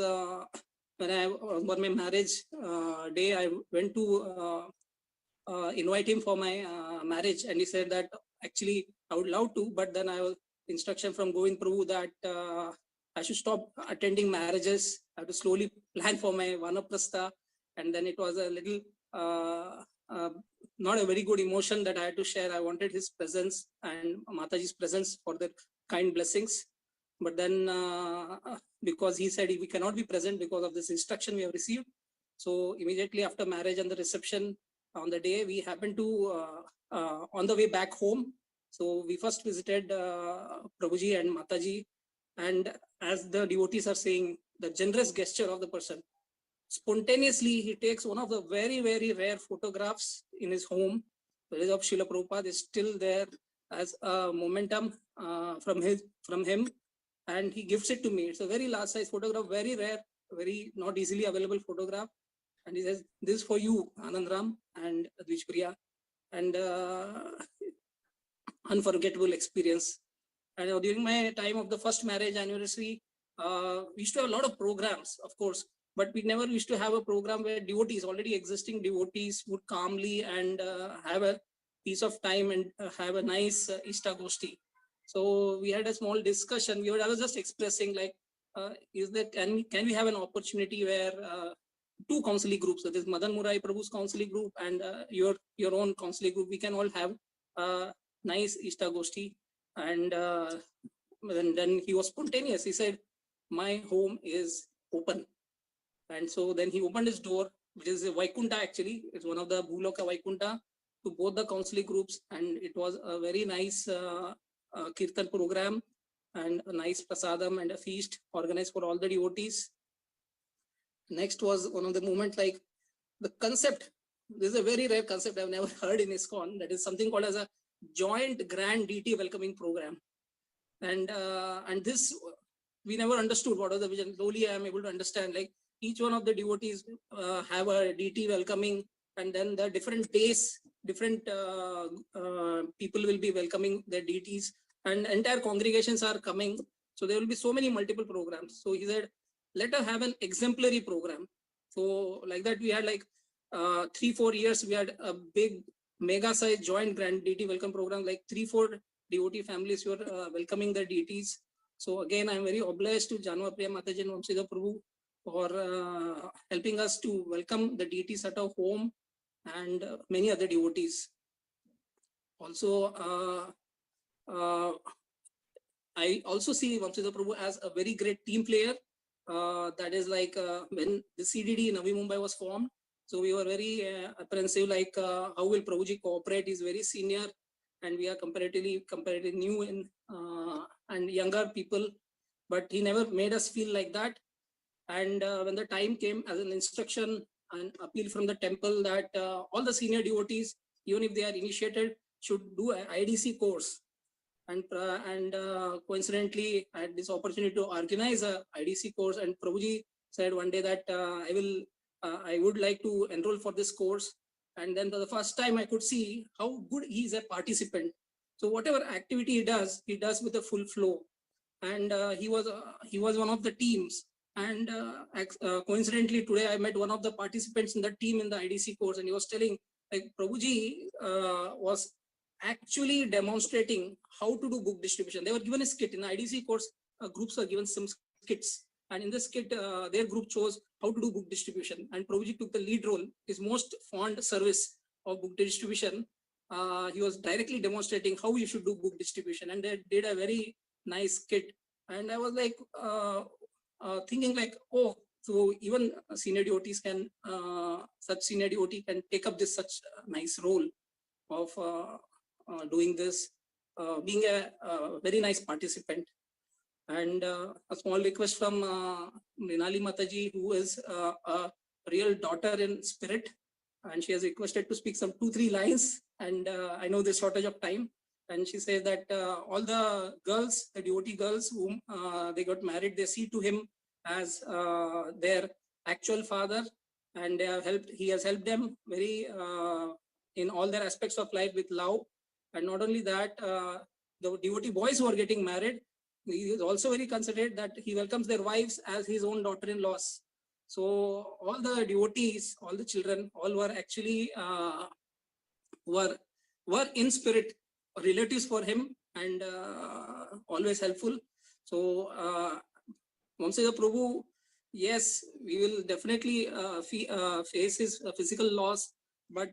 when on my marriage day, I went to invite him for my marriage, and he said that actually I would love to, but then I was instruction from Govind Prabhu that I should stop attending marriages. I have to slowly plan for my Vanaprastha. And then it was a little not a very good emotion that I had to share. I wanted his presence and Mataji's presence for the kind blessings. But then because he said we cannot be present because of this instruction we have received. So immediately after marriage and the reception on the day, we happened to on the way back home. So we first visited Prabhuji and Mataji. And as the devotees are saying, the generous gesture of the person, spontaneously he takes one of the very, very rare photographs in his home. The village of Srila Prabhupada is still there as a momentum from him, and he gives it to me. It's a very large size photograph, very rare, very not easily available photograph. And he says, "This is for you, Anandram and Advishpriya," and unforgettable experience. And during my time of the first marriage anniversary, we used to have a lot of programs, of course, but we never used to have a program where devotees, already existing devotees, would calmly and have a piece of time and have a nice Ishta Goshti. So we had a small discussion. I was just expressing like, is that can we have an opportunity where two counseling groups, that is Madan Murai Prabhu's counseling group and your own counseling group, we can all have a nice Ishta Goshti. And then he was spontaneous. He said, "My home is open." And so then he opened his door, which is a Vaikunta actually. It's one of the Bhuloka Vaikunta, to both the counseling groups. And it was a very nice Kirtan program and a nice prasadam and a feast organized for all the devotees. Next was one of the moments, like the concept. This is a very rare concept I've never heard in ISKCON. That is something called as a joint grand DT welcoming program. And this, we never understood what was the vision. Slowly I am able to understand, like each one of the devotees have a DT welcoming, and then the different days, different people will be welcoming their DTs, and entire congregations are coming. So there will be so many multiple programs. So he said, let us have an exemplary program. So like that, we had like 3-4 years, we had a big mega size joint grand DT welcome program, like 3-4 devotee families who are welcoming their deities. So again, I'm very obliged to Janwara Priya Mataji and Vamsidhar Prabhu for helping us to welcome the deities at our home and many other devotees. Also, I also see Vamsidhar Prabhu as a very great team player. That is like when the CDD in Navi Mumbai was formed. So we were very apprehensive, like how will Prabhuji cooperate? He's very senior, and we are comparatively new in and younger people, but he never made us feel like that. And when the time came as an instruction and appeal from the temple that all the senior devotees, even if they are initiated, should do an IDC course. And coincidentally, I had this opportunity to organize a IDC course, and Prabhuji said one day that I would like to enroll for this course. And then for the first time, I could see how good he is a participant. So whatever activity he does with a full flow. And he was one of the teams. And coincidentally, today I met one of the participants in the team in the IDC course, and he was telling, like, Prabhuji was actually demonstrating how to do book distribution. They were given a skit in the IDC course. Groups were given some skits, and in the skit, their group chose how to do book distribution. And Prabhuji took the lead role. His most fond service of book distribution, he was directly demonstrating how you should do book distribution, and they did a very nice skit. And I was like thinking, like, oh, so even senior devotees can, such senior devotee can take up this such nice role of doing this, being a very nice participant. And a small request from Mrinali Mataji, who is a real daughter in spirit, and she has requested to speak some 2-3 lines. And I know there's shortage of time. And she says that all the girls, the devotee girls whom they got married, they see to him as their actual father, and he has helped them very in all their aspects of life with love. And not only that, the devotee boys who are getting married, he is also very considerate that he welcomes their wives as his own daughter-in-laws. So all the devotees, all the children, all were actually were in spirit relatives for him, and always helpful. So Vamsidhar Prabhu, yes, we will definitely face his physical loss, but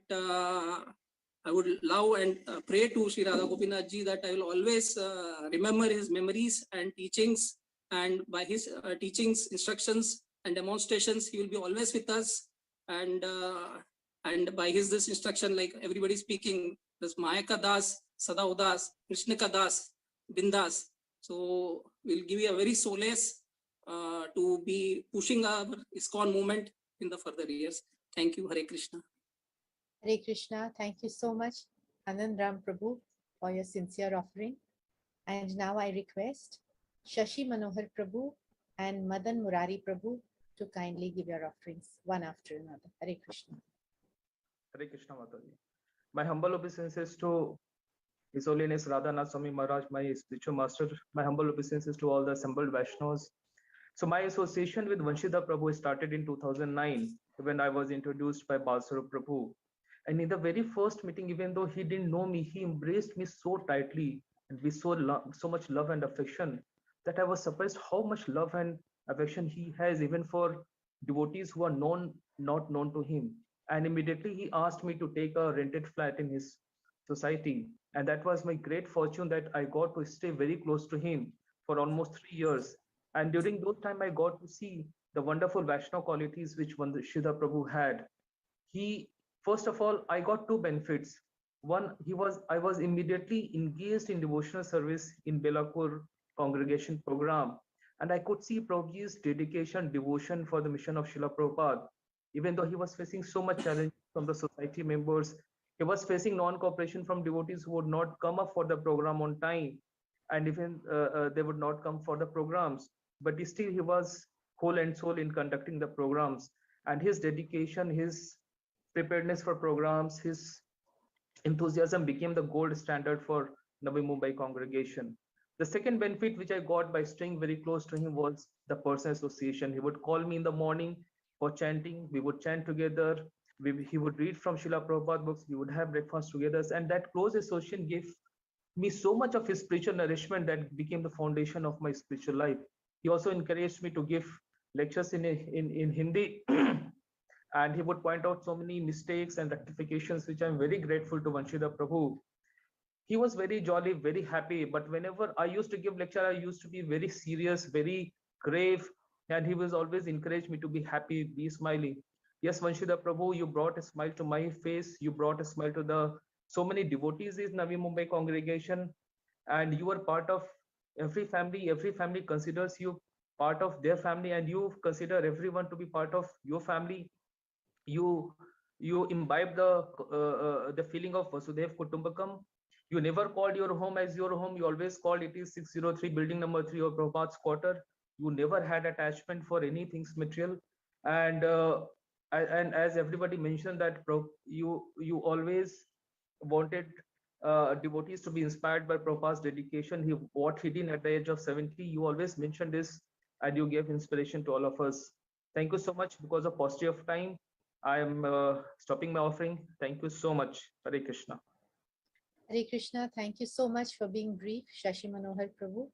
I would love and pray to Sri Radha Gopinath Ji that I will always remember his memories and teachings, and by his teachings, instructions and demonstrations, he will be always with us. And by his this instruction, like everybody speaking, this Maya ka das, Sada Udas, Krishna ka das, Bindas. So we'll give you a very solace to be pushing our ISKCON movement in the further years. Thank you. Hare Krishna. Hare Krishna. Thank you so much, Anand Ram Prabhu, for your sincere offering. And now I request Shashi Manohar Prabhu and Madan Murari Prabhu to kindly give your offerings one after another. Hare Krishna. Hare Krishna Mataji. My humble obeisances to His Holiness Radhanath Swami Maharaj, my spiritual master. My humble obeisances to all the assembled Vaishnavas. So my association with Vanshida Prabhu started in 2009 when I was introduced by Balswarup Prabhu. And in the very first meeting, even though he didn't know me, he embraced me so tightly and with so much love and affection that I was surprised how much love and affection he has even for devotees who are not known to him. And immediately he asked me to take a rented flat in his society. And that was my great fortune that I got to stay very close to him for almost 3 years. And during those time, I got to see the wonderful Vaishnava qualities which Vanshida Prabhu had. First of all, I got two benefits. One, I was immediately engaged in devotional service in Belapur congregation program. And I could see Prabhuji's dedication, devotion for the mission of Srila Prabhupada. Even though he was facing so much challenge from the society members, he was facing non-cooperation from devotees who would not come up for the program on time. And even they would not come for the programs. But still he was whole and soul in conducting the programs. And his dedication, his preparedness for programs, his enthusiasm became the gold standard for Navi Mumbai congregation. The second benefit which I got by staying very close to him was the personal association. He would call me in the morning for chanting. We would chant together. He would read from Srila Prabhupada books. We would have breakfast together. And that close association gave me so much of his spiritual nourishment that became the foundation of my spiritual life. He also encouraged me to give lectures in Hindi. And he would point out so many mistakes and rectifications, which I'm very grateful to Vanshida Prabhu. He was very jolly, very happy. But whenever I used to give lecture, I used to be very serious, very grave. And he was always encouraged me to be happy, be smiling. Yes, Vanshida Prabhu, you brought a smile to my face. You brought a smile to the so many devotees in Navi Mumbai congregation. And you are part of every family. Every family considers you part of their family. And you consider everyone to be part of your family. You imbibe the feeling of Vasudev Kutumbakam. You never called your home as your home. You always called it is 603 building number 3 of Prabhupada's quarter. You never had attachment for anything material. And as everybody mentioned that you always wanted devotees to be inspired by Prabhupada's dedication. What he did at the age of 70, you always mentioned this and you gave inspiration to all of us. Thank you so much. Because of paucity of time, I am stopping my offering. Thank you so much. Hare Krishna. Hare Krishna. Thank you so much for being brief, Shashi Manohar Prabhu.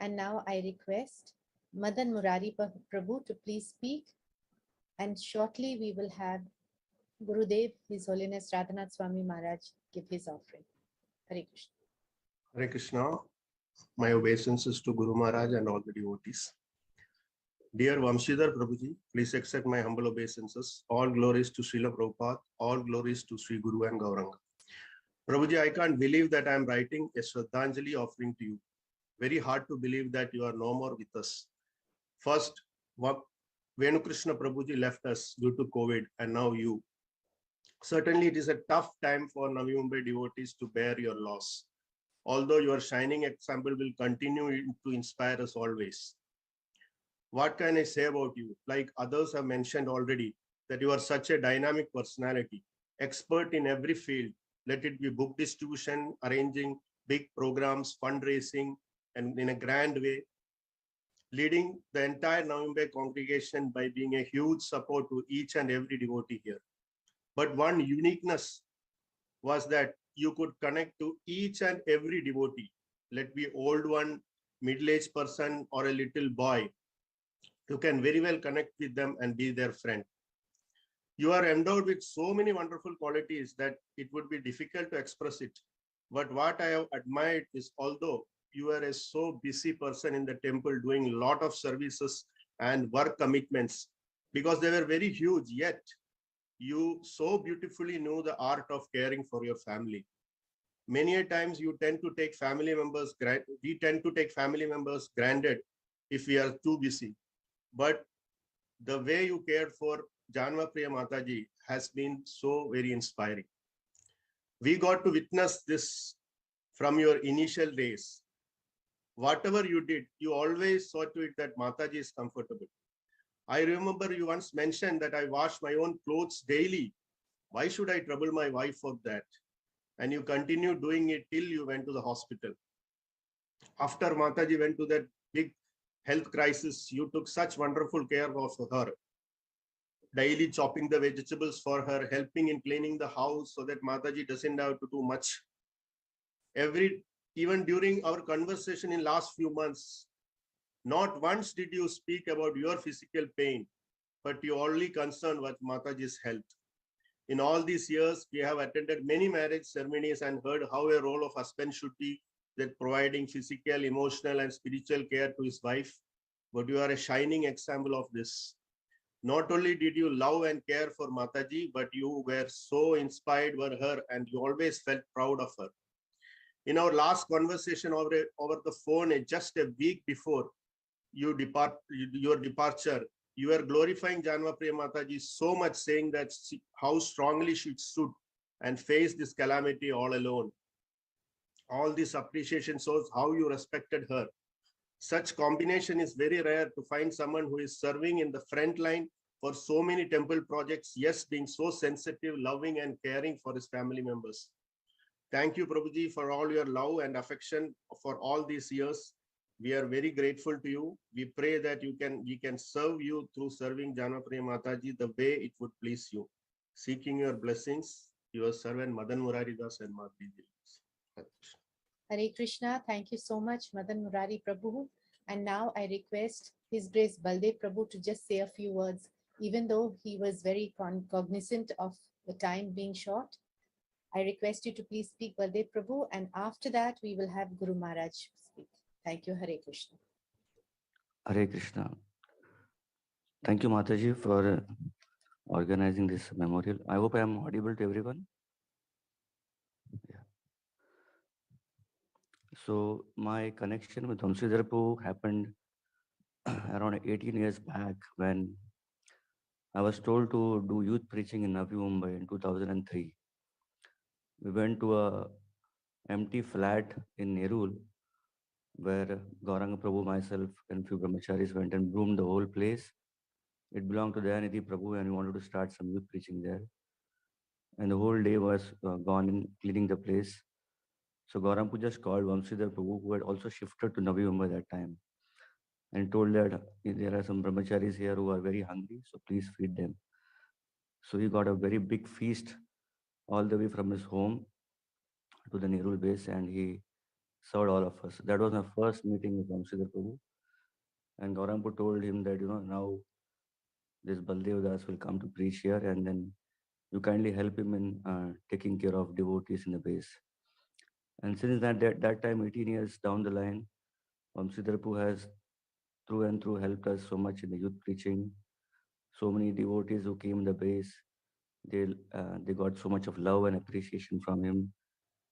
And now I request Madan Murari Prabhu to please speak. And shortly we will have Gurudev, His Holiness Radhanath Swami Maharaj, give his offering. Hare Krishna. Hare Krishna. My obeisances to Guru Maharaj and all the devotees. Dear Vamshidhar Prabhuji, please accept my humble obeisances. All glories to Srila Prabhupada, all glories to Sri Guru and Gauranga. Prabhuji, I can't believe that I am writing a Shraddhanjali offering to you. Very hard to believe that you are no more with us. First, Venukrishna Prabhuji left us due to COVID, and now you. Certainly, it is a tough time for Navi Mumbai devotees to bear your loss. Although your shining example will continue to inspire us always. What can I say about you? Like others have mentioned already, that you are such a dynamic personality, expert in every field. Let it be book distribution, arranging big programs, fundraising, and in a grand way, leading the entire Navi Mumbai congregation by being a huge support to each and every devotee here. But one uniqueness was that you could connect to each and every devotee, let be old one, middle-aged person, or a little boy. You can very well connect with them and be their friend. You are endowed with so many wonderful qualities that it would be difficult to express it. But what I have admired is, although you are a so busy person in the temple doing a lot of services and work commitments, because they were very huge, yet you so beautifully knew the art of caring for your family. Many a times you tend to take family members, we tend to take family members granted if we are too busy. But the way you cared for Janava Mataji has been so very inspiring. We got to witness this from your initial days. Whatever you did, you always saw to it that Mataji is comfortable. I remember you once mentioned that I wash my own clothes daily. Why should I trouble my wife for that? And you continued doing it till you went to the hospital. After Mataji went to that big health crisis, you took such wonderful care of her, daily chopping the vegetables for her, helping in cleaning the house so that Mataji doesn't have to do much. Even during our conversation in last few months, not once did you speak about your physical pain, but you only concerned with Mataji's health. In all these years, we have attended many marriage ceremonies and heard how a role of husband should be that providing physical, emotional, and spiritual care to his wife. But you are a shining example of this. Not only did you love and care for Mataji, but you were so inspired by her and you always felt proud of her. In our last conversation over the phone, just a week before your departure, you were glorifying Janva Priya Mataji so much, saying that how strongly she stood and faced this calamity all alone. All this appreciation shows how you respected her. Such combination is very rare to find someone who is serving in the front line for so many temple projects, yes, being so sensitive, loving, and caring for his family members. Thank you, Prabhuji, for all your love and affection for all these years. We are very grateful to you. We pray that we can serve you through serving Janapriya Mataji the way it would please you. Seeking your blessings, your servant Madan Murari Das and Madhvi. Hare Krishna. Thank you so much, Madan Murari Prabhu. And now I request His Grace Baldev Prabhu to just say a few words, even though he was very cognizant of the time being short. I request you to please speak, Baldev Prabhu, and after that we will have Guru Maharaj speak. Thank you. Hare Krishna. Hare Krishna. Thank you, Mataji, for organizing this memorial. I hope I am audible to everyone. Yeah. So my connection with Vamsidhar Prabhu happened around 18 years back when I was told to do youth preaching in Navi Mumbai in 2003. We went to a empty flat in Nerul where Gauranga Prabhu, myself, and few brahmacharis went and broomed the whole place. It belonged to Dayanidhi Prabhu and we wanted to start some youth preaching there. And the whole day was gone in cleaning the place. So Gauranga just called Vamsidhar Prabhu, who had also shifted to Navi Mumbai that time, and told that there are some brahmacharis here who are very hungry, so please feed them. So he got a very big feast all the way from his home to the Nerul base and he served all of us. That was my first meeting with Vamsidhar Prabhu. And Gauranga told him that, now this Baldev Das will come to preach here and then you kindly help him in taking care of devotees in the base. And since that time, 18 years down the line, Vamsidhar Prabhu has through and through helped us so much in the youth preaching. So many devotees who came in the base, they got so much of love and appreciation from him.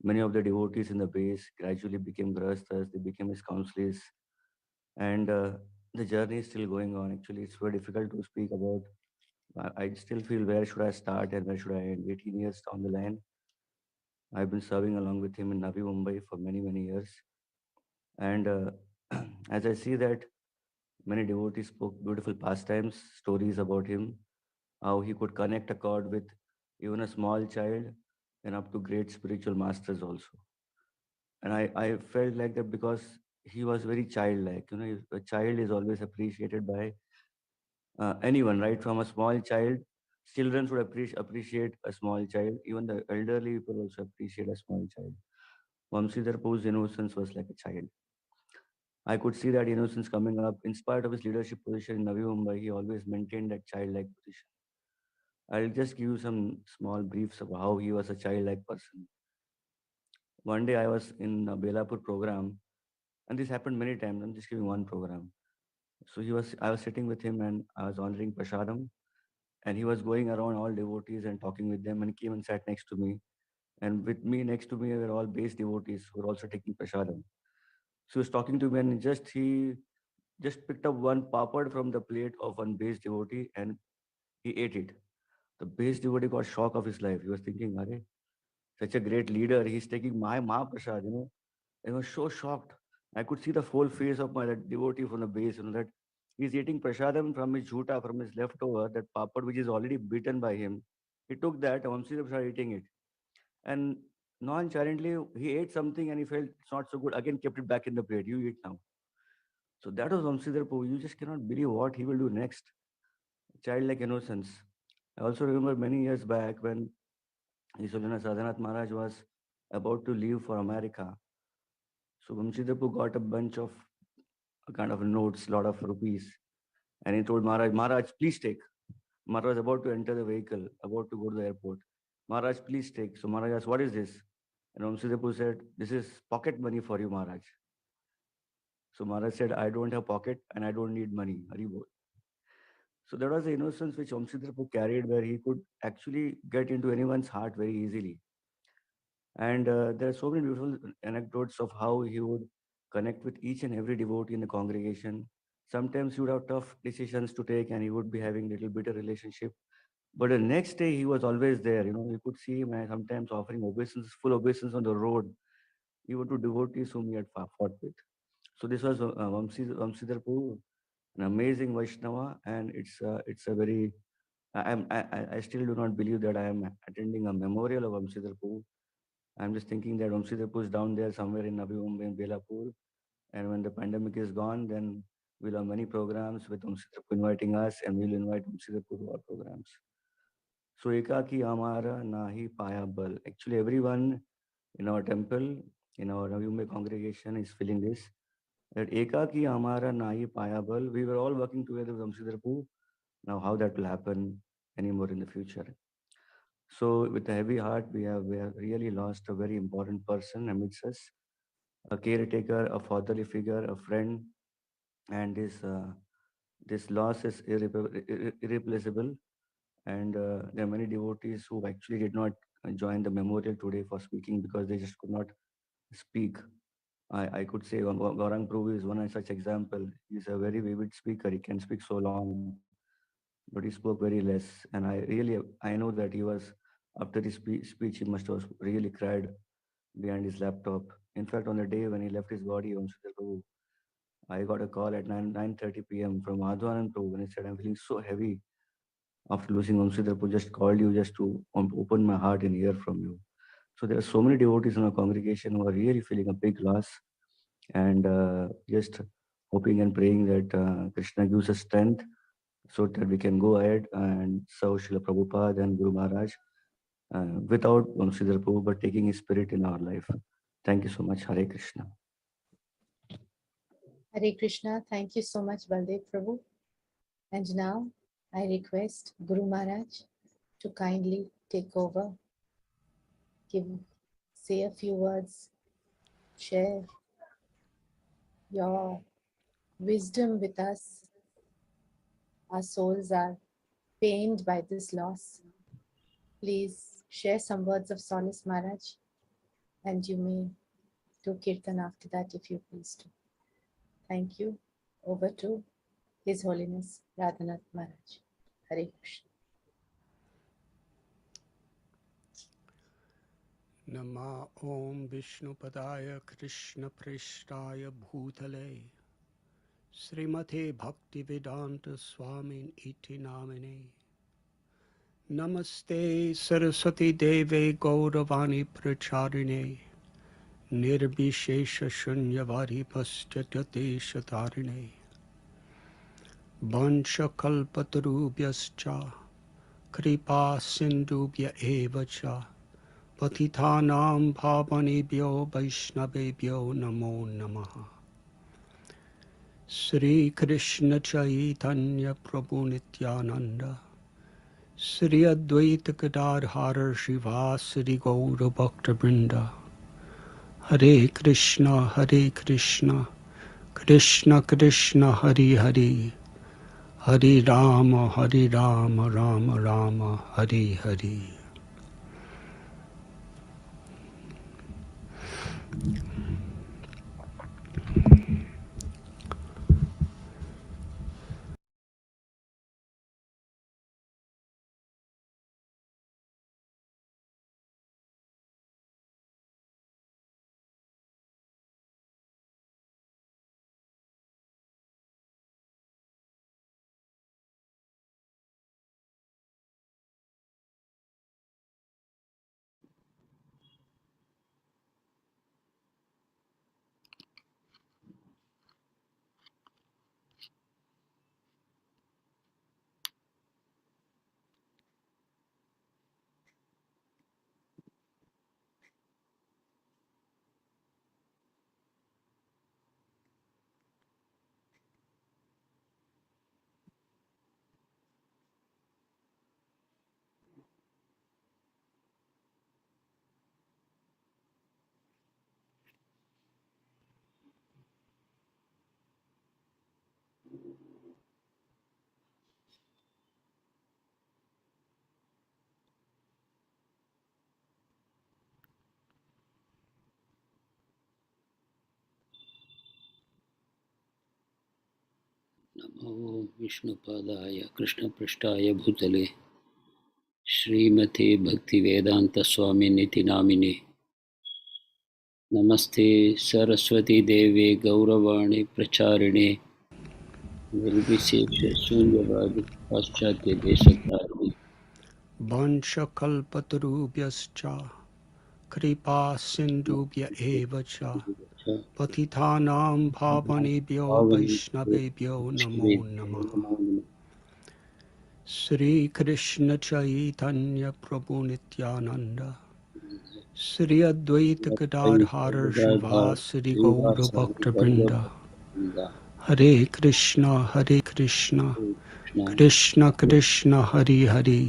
Many of the devotees in the base gradually became grahasthas, they became his counsellors. And the journey is still going on. Actually, it's very difficult to speak about. I still feel where should I start and where should I end? 18 years down the line, I've been serving along with him in Navi Mumbai for many, many years. And as I see that many devotees spoke beautiful pastimes, stories about him, how he could connect a chord with even a small child and up to great spiritual masters also. And I felt like that because he was very childlike. A child is always appreciated by anyone, right? From a small child, children would appreciate a small child. Even the elderly people also appreciate a small child. Vamsidhar Prabhu's innocence was like a child. I could see that innocence coming up. In spite of his leadership position in Navi Mumbai, he always maintained that childlike position. I'll just give you some small briefs of how he was a childlike person. One day I was in a Belapur program, and this happened many times. I'm just giving one program. So I was sitting with him and I was honoring Prashadam, and he was going around all devotees and talking with them, and he came and sat next to me. And with me, next to me, were all base devotees who were also taking Prashadam. So he was talking to me, and he just picked up one papad from the plate of one base devotee and he ate it. The base devotee got shock of his life. He was thinking, Are, such a great leader, he's taking my Mahaprasad, I was so shocked. I could see the whole face of my that devotee from the base, that he's eating prasadam from his jhuta, from his leftover, that papad which is already beaten by him. He took that, Vamsi started eating it. And nonchalantly, he ate something and he felt it's not so good. Again, kept it back in the plate. You eat now. So that was Vamsidhar Prabhu. You just cannot believe what he will do next. Childlike innocence. I also remember many years back when His Holiness Radhanath Maharaj was about to leave for America. So Vamsidhar Prabhu got a bunch of kind of notes, lot of rupees. And he told Maharaj, please take. Maharaj was about to enter the vehicle, about to go to the airport. Maharaj, please take. So Maharaj asked, what is this? And Vamsidhar Prabhu said, this is pocket money for you, Maharaj. So Maharaj said, I don't have pocket and I don't need money. Hari bol. So that was the innocence which Vamsidhar Prabhu carried, where he could actually get into anyone's heart very easily. And there are so many beautiful anecdotes of how he would connect with each and every devotee in the congregation. Sometimes he would have tough decisions to take and he would be having little bitter relationship. But the next day he was always there. You could see him sometimes offering obeisance, full obeisance on the road, even to devotees whom he had fought with. So this was Vamsidhar Prabhu, an amazing Vaishnava, and it's a very I still do not believe that I am attending a memorial of Vamsidhar Prabhu. I'm just thinking that Vamsidhar Prabhu is down there somewhere in Navi Mumbai in Belapur, and when the pandemic is gone, then we'll have many programs with Vamsidhar Prabhu inviting us, and we'll invite Vamsidhar Prabhu to our programs. So Ekaki Amara Nahi Paya Bal. Actually, everyone in our temple, in our Navi Mumbai congregation is feeling this. That Ekaki Amara Nahi Paya Bal. We were all working together with Vamsidhar Prabhu. Now, how that will happen anymore in the future? So, with a heavy heart, we have really lost a very important person amidst us, a caretaker, a fatherly figure, a friend, and this loss is irreplaceable. And there are many devotees who actually did not join the memorial today for speaking because they just could not speak. I could say Gaurang Prabhu is one such example. He's a very vivid speaker. He can speak so long, but he spoke very less. And I know that he was, after his speech, he must have really cried behind his laptop. In fact, on the day when he left his body on Sridhar Prabhu, I got a call at 9:30 p.m. from Madhvanand Prabhu, and he said, I'm feeling so heavy after losing Vamsidhar Prabhu, just called you just to open my heart and hear from you. So there are so many devotees in our congregation who are really feeling a big loss, and just hoping and praying that Krishna gives us strength so that we can go ahead and serve Srila Prabhupada and Guru Maharaj without Vamsidhar Prabhu, but taking his spirit in our life. Thank you so much. Hare Krishna. Hare Krishna. Thank you so much, Baldev Prabhu. And now I request Guru Maharaj to kindly take over, say a few words, share your wisdom with us. Our souls are pained by this loss. Please share some words of solace, Maharaj, and you may do Kirtan after that if you please to. Thank you. Over to His Holiness Radhanath Maharaj. Hare Krishna. Nama Om Vishnupadaya Krishna Prishtaya Bhutale Srimate Bhaktivedanta Swamin Iti Namine Namaste Saraswati Deve Gauravani Pracharine Nirbhishesha Shunyavadi Paschatati Shatarine Vansha Kalpatarubhyascha Kripa Sindhubhya Evacha Patitanam Pavanebhyo Vaishnavebhyo Namo Namaha Sri Krishna Chaitanya Prabhu Nityananda Sri Advaita Gadadhara Srivasadi Gaura Bhakta Vrinda Hare Krishna Krishna Krishna Hare Hare Hare Rama Rama Rama Hare Hare नमो विष्णुपादाय कृष्णपृष्ठाय भूतले श्रीमते भक्तिवेदान्तस्वामिनिति नामिने नमस्ते सरस्वती देवे गौरवाणी प्रचारिणे निर्विशेष शून्यवादी पाश्चात्य देशकारिणे वंशकल्पतरुभ्यश्च कृपा सिन्धुभ्य एव च पतितानां पावनेभ्यो वैष्णवेभ्यो नमो नमः। श्रीकृष्ण चैतन्य प्रभु नित्यानंद श्री अद्वैत गदाधर श्रीवासदि गौर भक्तवृंद हरे कृष्ण कृष्ण कृष्ण हरि हरि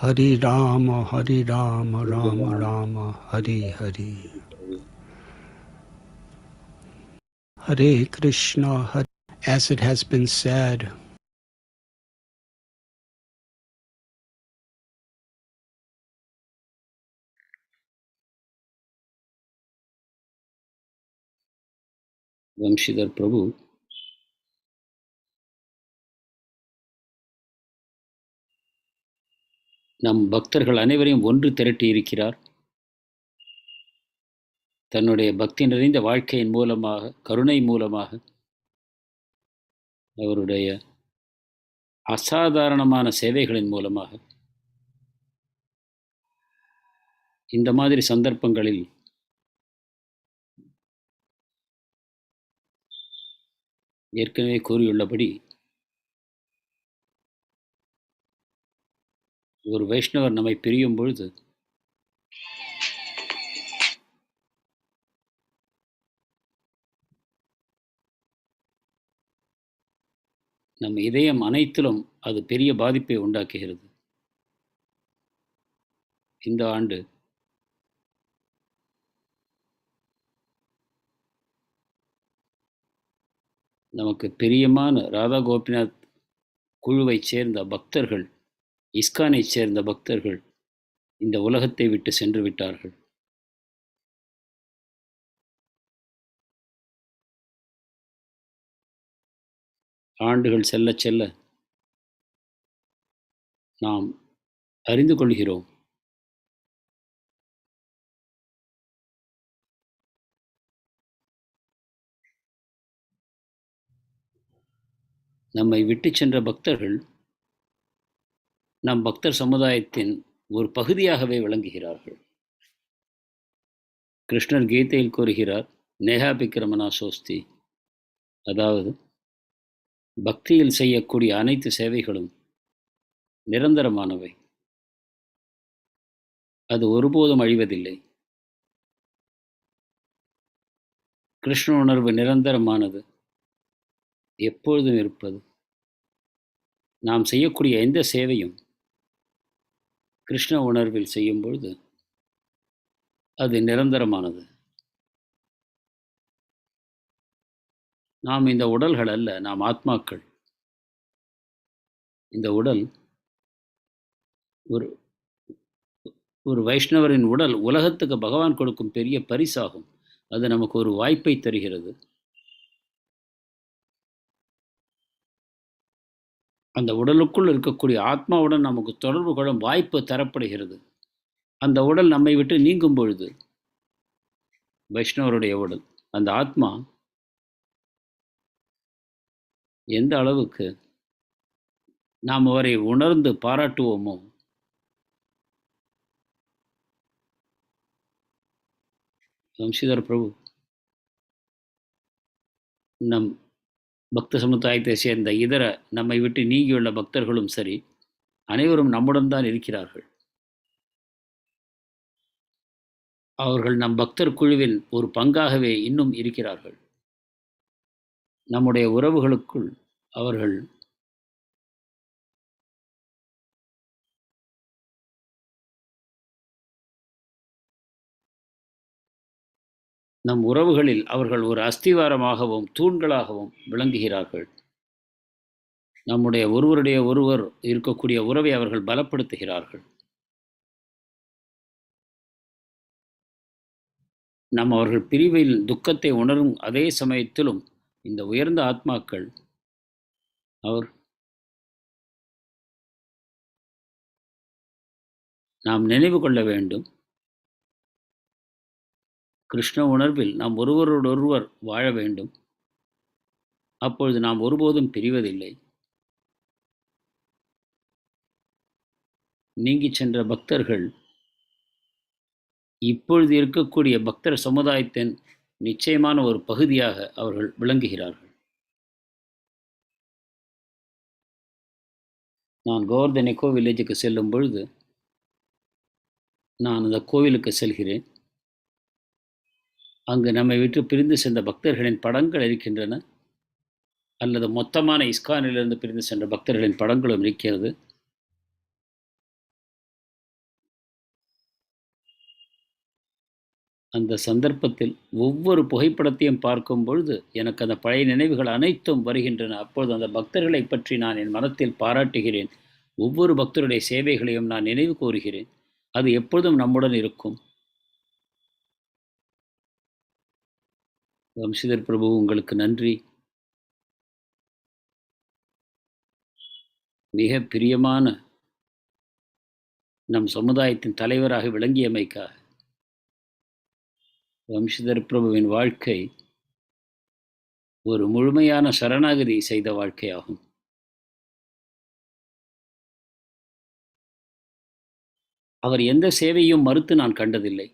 हरे Ram Ram Ram Hare Hare Hare Krishna, as it has been said, Vamsidhar பிரபு நம் பக்தர்கள் அனைவரையும் ஒன்று திரட்டி இருக்கிறார். தன்னுடைய பக்தி நிறைந்த வாழ்க்கையின் மூலமாக, கருணை மூலமாக, அவருடைய அசாதாரணமான சேவைகளின் மூலமாக இந்த மாதிரி சந்தர்ப்பங்களில் ஏற்கனவே கூறியுள்ளபடி ஒரு வைஷ்ணவர் நம்மை பிரியும் பொழுது நம் இதயம் அனைத்திலும் அது பெரிய பாதிப்பை உண்டாக்குகிறது. இந்த ஆண்டு நமக்கு பிரியமான ராதா கோபிநாத் குழுவைச் சேர்ந்த பக்தர்கள், இஸ்கானைச் சேர்ந்த பக்தர்கள் இந்த உலகத்தை விட்டு சென்று விட்டார்கள். ஆண்டுகள் செல்ல செல்ல நாம் அறிந்து கொள்கிறோம் நம்மை விட்டு சென்ற பக்தர்கள் நம் பக்தர் சமுதாயத்தின் ஒரு பகுதியாகவே விளங்குகிறார்கள். கிருஷ்ணர் கீதையில் கூறுகிறார், நேஹாபிக்கிரமனா சோஸ்தி, அதாவது பக்தியில் செய்யக்கூடிய அனைத்து சேவைகளும் நிரந்தரமானவை, அது ஒருபோதும் அழிவதில்லை. கிருஷ்ண உணர்வு நிரந்தரமானது, எப்பொழுதும் இருப்பது. நாம் செய்யக்கூடிய எந்த சேவையும் கிருஷ்ண உணர்வில் செய்யும் பொழுது அது நிரந்தரமானது. நாம் இந்த உடல்கள் அல்ல, நாம் ஆத்மாக்கள். இந்த உடல் ஒரு ஒரு வைஷ்ணவரின் உடல் உலகத்துக்கு பகவான் கொடுக்கும் பெரிய பரிசாகும். அது நமக்கு ஒரு வாய்ப்பை தருகிறது. அந்த உடலுக்குள் இருக்கக்கூடிய ஆத்மாவுடன் நமக்கு தொடர்பு கொள்ளும் வாய்ப்பு தரப்படுகிறது. அந்த உடல் நம்மை விட்டு நீங்கும் பொழுது, வைஷ்ணவருடைய உடல், அந்த ஆத்மா எந்த அளவுக்கு நாம் அவரை உணர்ந்து பாராட்டுவோமோ, வம்சிதர் பிரபு நம் பக்த சமுதாயத்தை சேர்ந்த இதர நம்மை விட்டு நீங்கியுள்ள பக்தர்களும் சரி, அனைவரும் நம்முடன் தான் இருக்கிறார்கள். அவர்கள் நம் பக்தர் குழுவில் ஒரு பங்காகவே இன்னும் இருக்கிறார்கள். நம்முடைய உறவுகளுக்குள் அவர்கள் நம் உறவுகளில் அவர்கள் ஒரு அஸ்திவாரமாகவும் தூண்களாகவும் விளங்குகிறார்கள். நம்முடைய ஒருவருடைய ஒருவர் இருக்கக்கூடிய உறவை அவர்கள் பலப்படுத்துகிறார்கள். நாம் அவர்கள் பிரிவில் துக்கத்தை உணரும் அதே சமயத்திலும் இந்த உயர்ந்த ஆத்மாக்கள் அவர் நாம் நினைவு கொள்ள வேண்டும், கிருஷ்ண உணர்வில் நாம் ஒருவரோடொருவர் வாழ வேண்டும். அப்பொழுது நாம் ஒருபோதும் பிரிவதில்லை. நீங்கி சென்ற பக்தர்கள் இப்பொழுது இருக்கக்கூடிய பக்தர் சமுதாயத்தின் நிச்சயமான ஒரு பகுதியாக அவர்கள் விளங்குகிறார்கள். நான் கோவர்தன் எக்கோ வில்லேஜுக்கு செல்லும் பொழுது நான் அந்த கோவிலுக்கு செல்கிறேன். அங்கு நம்மை விட்டு பிரிந்து சென்ற பக்தர்களின் படங்கள் இருக்கின்றன, அல்லது மொத்தமான இஸ்கானிலிருந்து பிரிந்து சென்ற பக்தர்களின் படங்களும் இருக்கிறது. அந்த சந்தர்ப்பத்தில் ஒவ்வொரு புகைப்படத்தையும் பார்க்கும் பொழுது எனக்கு அந்த பழைய நினைவுகள் அனைத்தும் வருகின்றன. அப்பொழுது அந்த பக்தர்களை பற்றி நான் என் மனத்தில் பாராட்டுகிறேன். ஒவ்வொரு பக்தருடைய சேவைகளையும் நான் நினைவு கூறுகிறேன். அது எப்பொழுதும் நம்முடன் இருக்கும். வம்சிதர் பிரபு, உங்களுக்கு நன்றி. மிக பிரியமான நம் சமுதாயத்தின் தலைவராக விளங்கியமைக்காக. வம்சிதர் பிரபுவின் வாழ்க்கை ஒரு முழுமையான சரணாகதி செய்த வாழ்க்கையாகும். அவர் எந்த சேவையும் மறுத்து நான் கண்டதில்லை.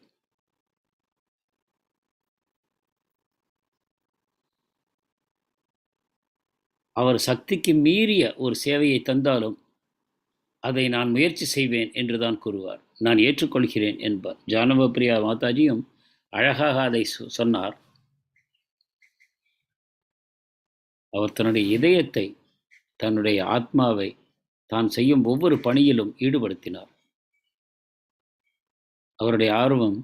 அவர் சக்திக்கு மீறிய ஒரு சேவையை தந்தாலும் அதை நான் முயற்சி செய்வேன் என்றுதான் கூறுவார். நான் ஏற்றுக்கொள்கிறேன் என்பார். ஜானவ பிரியா மாதாஜியும் அழகாக அதை சொன்னார். அவர் தன்னுடைய இதயத்தை, தன்னுடைய ஆத்மாவை தான் செய்யும் ஒவ்வொரு பணியிலும் ஈடுபடுத்தினார். அவருடைய ஆர்வம்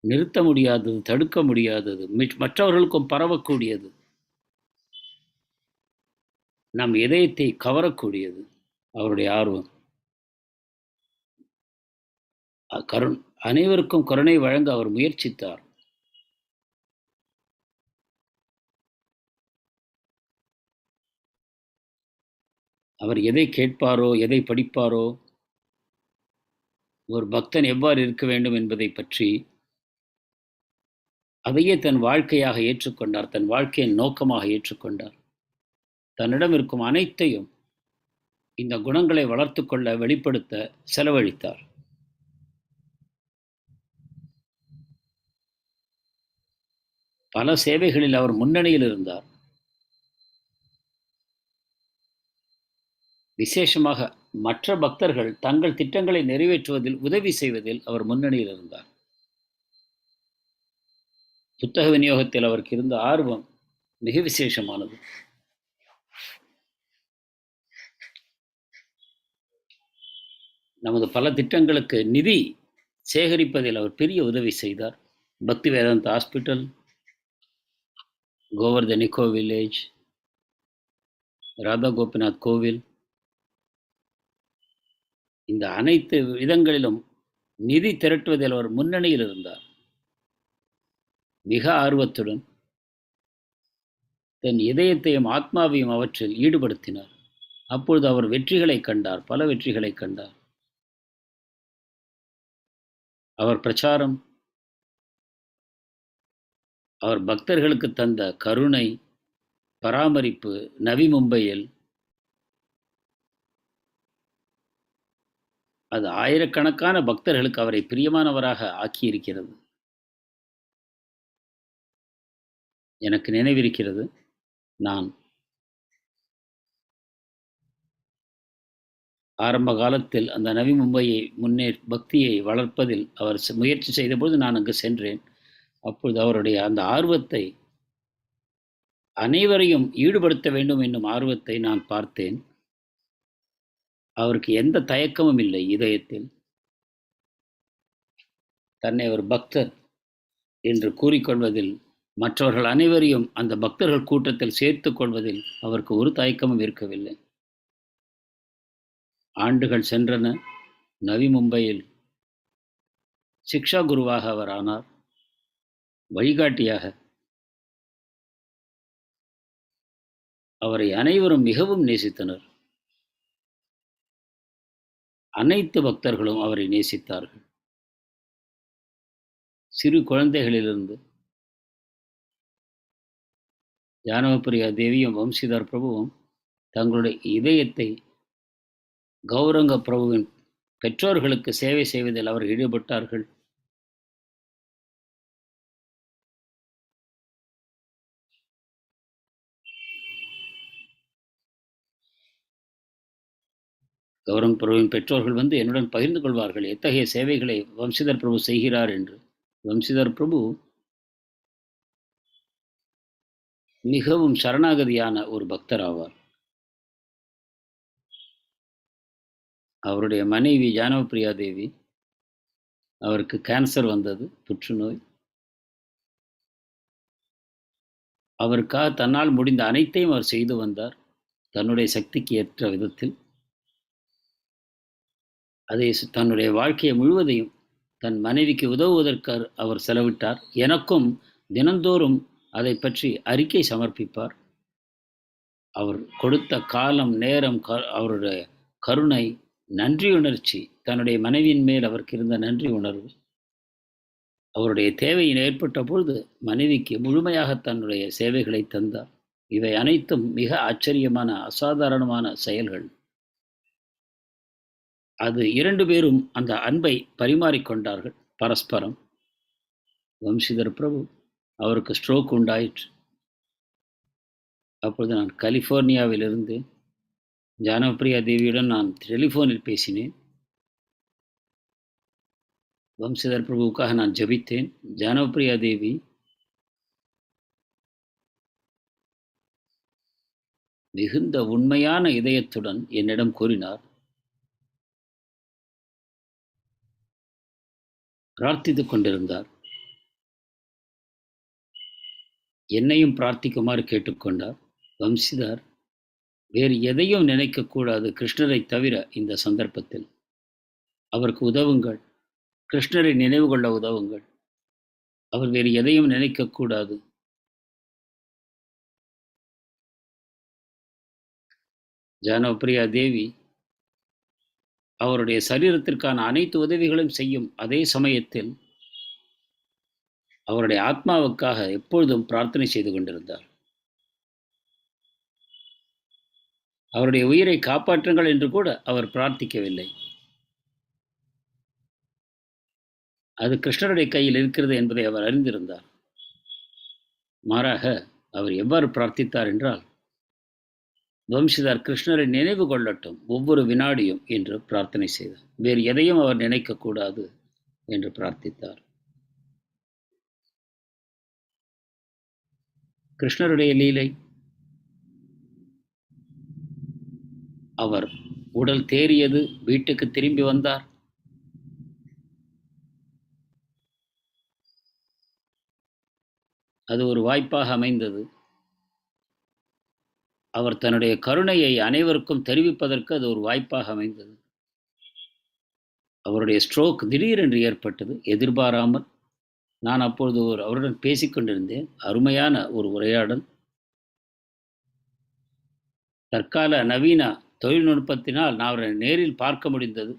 நிறுத்த முடியாதது, தடுக்க முடியாதது, மற்றவர்களுக்கும் பரவக்கூடியது, நம் இதயத்தை கவரக்கூடியது. அவருடைய ஆர்வம் அனைவருக்கும் கருணை வழங்க அவர் முயற்சித்தார். அவர் எதை கேட்பாரோ, எதை படிப்பாரோ, ஒரு பக்தன் எவ்வாறு இருக்க வேண்டும் என்பதை பற்றி அதையே தன் வாழ்க்கையாக ஏற்றுக்கொண்டார். தன் வாழ்க்கையின் நோக்கமாக ஏற்றுக்கொண்டார். தன்னிடம் இருக்கும் அனைத்தையும் இந்த குணங்களை வளர்த்து கொள்ள, வெளிப்படுத்த செலவழித்தார். பல சேவைகளில் அவர் முன்னணியில் இருந்தார். விசேஷமாக மற்ற பக்தர்கள் தங்கள் திட்டங்களை நிறைவேற்றுவதில், உதவி செய்வதில் அவர் முன்னணியில் இருந்தார். புத்தக விநியோகத்தில் அவருக்கு இருந்த ஆர்வம் மிக விசேஷமானது. நமது பல திட்டங்களுக்கு நிதி சேகரிப்பதில் அவர் பெரிய உதவி செய்தார். பக்தி வேதாந்த hospital, Govardhan echo village, Radha Gopinath கோவில், இந்த அனைத்து விதங்களிலும் நிதி திரட்டுவதில் அவர் முன்னணியில் இருந்தார். மிக ஆர்வத்துடன் தன் இதயத்தையும் ஆத்மாவையும் அவற்றில் ஈடுபடுத்தினார். அப்பொழுது அவர் வெற்றிகளை கண்டார், பல வெற்றிகளை கண்டார். அவர் பிரச்சாரம், அவர் பக்தர்களுக்கு தந்த கருணை, பராமரிப்பு நவி மும்பையில் அது ஆயிரக்கணக்கான பக்தர்களுக்கு அவரை பிரியமானவராக ஆக்கியிருக்கிறது. எனக்கு நினைவிருக்கிறது, நான் ஆரம்ப காலத்தில் அந்த நவி மும்பையை பக்தியை வளர்ப்பதில் அவர் முயற்சி செய்தபோது நான் அங்கு சென்றேன். அப்பொழுது அவருடைய அந்த ஆர்வத்தை, அனைவரையும் ஈடுபடுத்த வேண்டும் என்னும் ஆர்வத்தை நான் பார்த்தேன். அவருக்கு எந்த தயக்கமும் இல்லை இதயத்தில். தன்னை ஒரு பக்தர் என்று கூறிக்கொள்வதில், மற்றவர்கள் அனைவரையும் அந்த பக்தர்கள் கூட்டத்தில் சேர்த்துக் கொள்வதில் அவருக்கு ஒரு தயக்கமும் இருக்கவில்லை. ஆண்டுகள் சென்றன. நவி மும்பையில் சிக்ஷா குருவாக அவர் ஆனார், வழிகாட்டியாக. அவரை அனைவரும் மிகவும் நேசித்தனர். அனைத்து பக்தர்களும் அவரை நேசித்தார்கள். சிறு குழந்தைகளிலிருந்து ஜானவப்பிரியா தேவியும் வம்சிதார் பிரபுவும் தங்களுடைய இதயத்தை கௌரங்க பிரபுவின் பெற்றோர்களுக்கு சேவை செய்வதில் அவர் ஈடுபட்டார்கள். கௌரங் பிரபுவின் பெற்றோர்கள் வந்து என்னுடன் பகிர்ந்து கொள்வார்கள் எத்தகைய சேவைகளை வம்சிதர் பிரபு செய்கிறார் என்று. வம்சிதர் பிரபு மிகவும் சரணாகதியான ஒரு பக்தர் ஆவார். அவருடைய மனைவி ஜானவப்பிரியா தேவி, அவருக்கு கேன்சர் வந்தது, புற்றுநோய். அவருக்காக தன்னால் முடிந்த அனைத்தையும் அவர் செய்து வந்தார், தன்னுடைய சக்திக்கு ஏற்ற விதத்தில். அதை தன்னுடைய வாழ்க்கையை முழுவதையும் தன் மனைவிக்கு உதவுவதற்கு அவர் செலவிட்டார். எனக்கும் தினந்தோறும் அதை பற்றி அறிக்கை சமர்ப்பிப்பார். அவர் கொடுத்த காலம், நேரம், அவருடைய கருணை, நன்றியுணர்ச்சி, தன்னுடைய மனைவியின் மேல் அவருக்கு இருந்த நன்றி உணர்வு, அவருடைய தேவையின் ஏற்பட்ட பொழுது மனைவிக்கு முழுமையாக தன்னுடைய சேவைகளை தந்தார். இவை அனைத்தும் மிக ஆச்சரியமான, அசாதாரணமான செயல்கள். அது இரண்டு பேரும் அந்த அன்பை பரிமாறிக்கொண்டார்கள் பரஸ்பரம். வம்சிதர் பிரபு அவருக்கு ஸ்ட்ரோக் உண்டாயிற்று. அப்பொழுது நான் கலிஃபோர்னியாவில் இருந்து ஜானவப்பிரியா தேவியுடன் நான் டெலிஃபோனில் பேசினேன். வம்சிதர் பிரபுவுக்காக நான் ஜபித்தேன். ஜானவப்பிரியா தேவி மிகுந்த உண்மையான இதயத்துடன் என்னிடம் கூறினார், பிரார்த்தித்துக் கொண்டிருந்தார். என்னையும் பிரார்த்திக்குமாறு கேட்டுக்கொண்டார். வம்சிதார், வேறு எதையும் நினைக்கக்கூடாது கிருஷ்ணரை தவிர. இந்த சந்தர்ப்பத்தில் அவருக்கு உதவுங்கள், கிருஷ்ணரை நினைவு கொள்ள உதவுங்கள். அவர் வேறு எதையும் நினைக்கக்கூடாது. ஜானவப்பிரியா தேவி அவருடைய சரீரத்திற்கான அனைத்து உதவிகளையும் செய்யும் அதே சமயத்தில் அவருடைய ஆத்மாவுக்காக எப்பொழுதும் பிரார்த்தனை செய்து கொண்டிருந்தார். அவருடைய உயிரை காப்பாற்றுங்கள் என்று கூட அவர் பிரார்த்திக்கவில்லை. அது கிருஷ்ணருடைய கையில் இருக்கிறது என்பதை அவர் அறிந்திருந்தார். மாறாக அவர் எவ்வாறு பிரார்த்தித்தார் என்றால், வம்சிதார் கிருஷ்ணரை நினைவு கொள்ளட்டும் ஒவ்வொரு வினாடியும் என்று பிரார்த்தனை செய்தார். வேறு எதையும் அவர் நினைக்கக்கூடாது என்று பிரார்த்தித்தார். கிருஷ்ணருடைய லீலை, அவர் உடல் தேறியது, வீட்டுக்கு திரும்பி வந்தார். அது ஒரு வாய்ப்பாக அமைந்தது. அவர் தன்னுடைய கருணையை அனைவருக்கும் தெரிவிப்பதற்கு அது ஒரு வாய்ப்பாக அமைந்தது. அவருடைய ஸ்ட்ரோக் திடீரென்று ஏற்பட்டது, எதிர்பாராமல். நான் அப்பொழுது அவருடன் பேசிக்கொண்டிருந்தேன். அருமையான ஒரு உரையாடல். தற்கால நவீன தொழில்நுட்பத்தினால் நான் அவரை நேரில் பார்க்க முடிந்தது.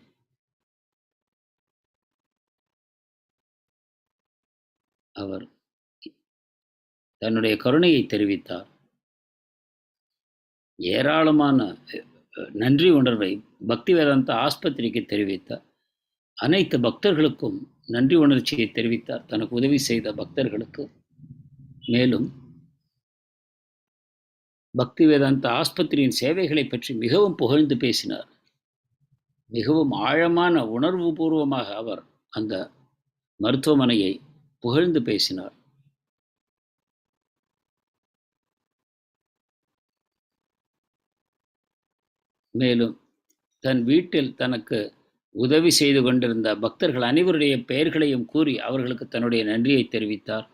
அவர் தன்னுடைய கருணையை தெரிவித்தார். ஏராளமான நன்றி உணர்வை பக்தி வேதாந்த ஆஸ்பத்திரிக்கு தெரிவித்தார். அனைத்து பக்தர்களுக்கும் நன்றி உணர்ச்சியை தெரிவித்தார், தனக்கு உதவி செய்த பக்தர்களுக்கு. மேலும் பக்தி வேதாந்த ஆஸ்பத்திரியின் சேவைகளை பற்றி மிகவும் புகழ்ந்து பேசினார். மிகவும் ஆழமான உணர்வு பூர்வமாக அவர் அந்த மருத்துவமனையை புகழ்ந்து பேசினார். மேலும் தன் வீட்டில் தனக்கு உதவி செய்து கொண்டிருந்த பக்தர்கள் அனைவருடைய பெயர்களையும் கூறி அவர்களுக்கு தன்னுடைய நன்றியை தெரிவித்தார்.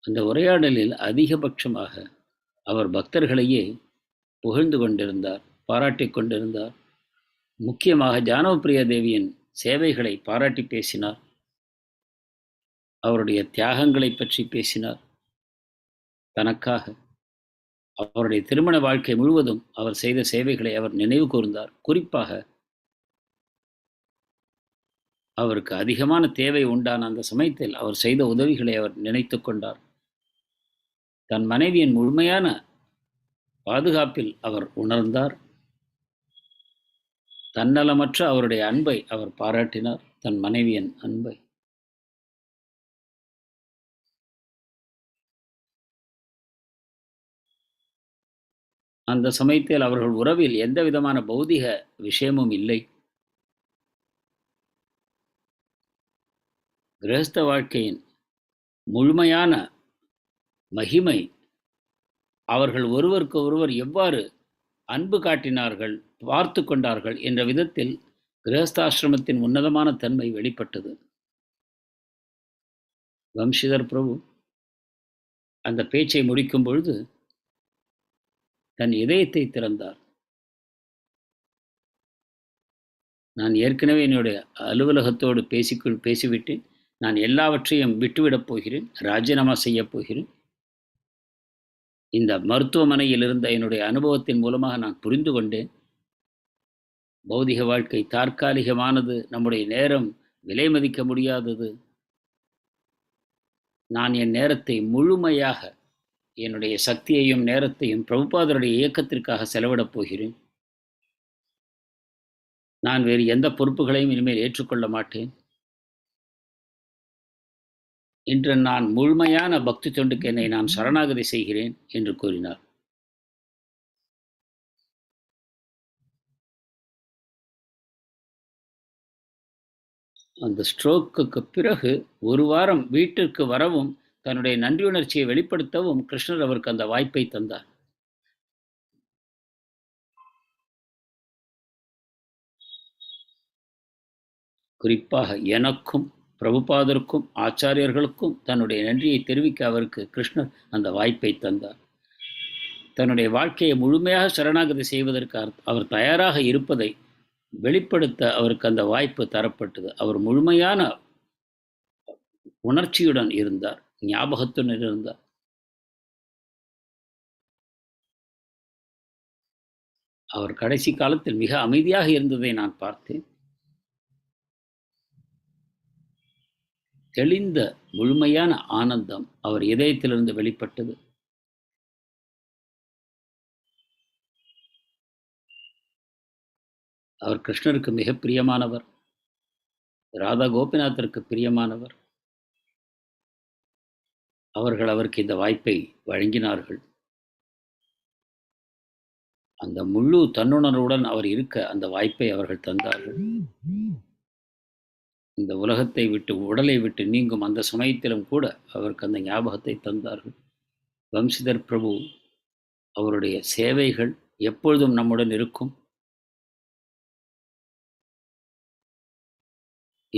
அந்த உரையாடலில் அதிகபட்சமாக அவர் பக்தர்களையே புகழ்ந்து கொண்டிருந்தார், பாராட்டிக் கொண்டிருந்தார். முக்கியமாக ஜானவப்பிரியா தேவியின் சேவைகளை பாராட்டி பேசினார். அவருடைய தியாகங்களை பற்றி பேசினார். தனக்காக அவருடைய திருமண வாழ்க்கை முழுவதும் அவர் செய்த சேவைகளை அவர் நினைவு கூர்ந்தார். குறிப்பாக அவருக்கு அதிகமான தேவை உண்டான அந்த சமயத்தில் அவர் செய்த உதவிகளை அவர் நினைத்து கொண்டார். தன் மனைவியின் முழுமையான பாதுகாப்பில் அவர் உணர்ந்தார். தன்னலமற்ற அவருடைய அன்பை அவர் பாராட்டினார், தன் மனைவியின் அன்பை. அந்த சமயத்தில் அவர்கள் உறவில் எந்த விதமான பௌதிக விஷயமும் இல்லை. கிரகஸ்த வாழ்க்கையின் முழுமையான மகிமை அவர்கள் ஒருவருக்கு ஒருவர் எவ்வாறு அன்பு காட்டினார்கள், பார்த்து கொண்டார்கள் என்ற விதத்தில் கிரகஸ்தாசிரமத்தின் உன்னதமான தன்மை வெளிப்பட்டது. வம்சிதர் பிரபு அந்த பேச்சை முடிக்கும் பொழுது தன் இதயத்தை திறந்தார். நான் ஏற்கனவே என்னுடைய அலுவலகத்தோடு பேசிவிட்டேன். நான் எல்லாவற்றையும் விட்டுவிடப் போகிறேன், ராஜினாமா செய்யப் போகிறேன். இந்த மருத்துவமனையில் இருந்த என்னுடைய அனுபவத்தின் மூலமாக நான் புரிந்து கொண்டேன், பௌதிக வாழ்க்கை தற்காலிகமானது, நம்முடைய நேரம் விலை மதிக்க முடியாதது. நான் என் நேரத்தை முழுமையாக, என்னுடைய சக்தியையும் நேரத்தையும் பிரபுபாதருடைய இயக்கத்திற்காக செலவிடப் போகிறேன். நான் வேறு எந்த பொறுப்புகளையும் இனிமேல் ஏற்றுக்கொள்ள மாட்டேன். இன்று நான் முழுமையான பக்தி தொண்டுக்கு என்னை நான் சரணாகதி செய்கிறேன் என்று கூறினார். அந்த ஸ்ட்ரோக்குக்கு பிறகு ஒரு வாரம் வீட்டிற்கு வரவும் தன்னுடைய நன்றியுணர்ச்சியை வெளிப்படுத்தவும் கிருஷ்ணர் அவருக்கு அந்த வாய்ப்பை தந்தார். குறிப்பாக எனக்கும் பிரபுபாதருக்கும் ஆச்சாரியர்களுக்கும் தன்னுடைய நன்றியை தெரிவிக்க அவருக்கு கிருஷ்ணர் அந்த வாய்ப்பை தந்தார். தன்னுடைய வாழ்க்கையை முழுமையாக சரணாகதி செய்வதற்கு அவர் தயாராக இருப்பதை வெளிப்படுத்த அவருக்கு அந்த வாய்ப்பு தரப்பட்டது. அவர் முழுமையான உணர்ச்சியுடன் இருந்தார், ஞாபகத்துடன் இருந்தார். அவர் கடைசி காலத்தில் மிக அமைதியாக இருந்ததை நான் பார்த்தேன். தெளிந்த முழுமையான ஆனந்தம் அவர் இதயத்திலிருந்து வெளிப்பட்டது. அவர் கிருஷ்ணருக்கு மிக பிரியமானவர், ராதா கோபிநாத்திற்கு பிரியமானவர். அவர்கள் அவருக்கு இந்த வாய்ப்பை வழங்கினார்கள். அந்த முழு தன்னுணர்வுடன் அவர் இருக்க அந்த வாய்ப்பை அவர்கள் தந்தார்கள். இந்த உலகத்தை விட்டு, உடலை விட்டு நீங்கும் அந்த சமயத்திலும் கூட அவருக்கு அந்த ஞாபகத்தை தந்தார்கள். வம்சிதர் பிரபு அவருடைய சேவைகள் எப்பொழுதும் நம்முடன் இருக்கும்.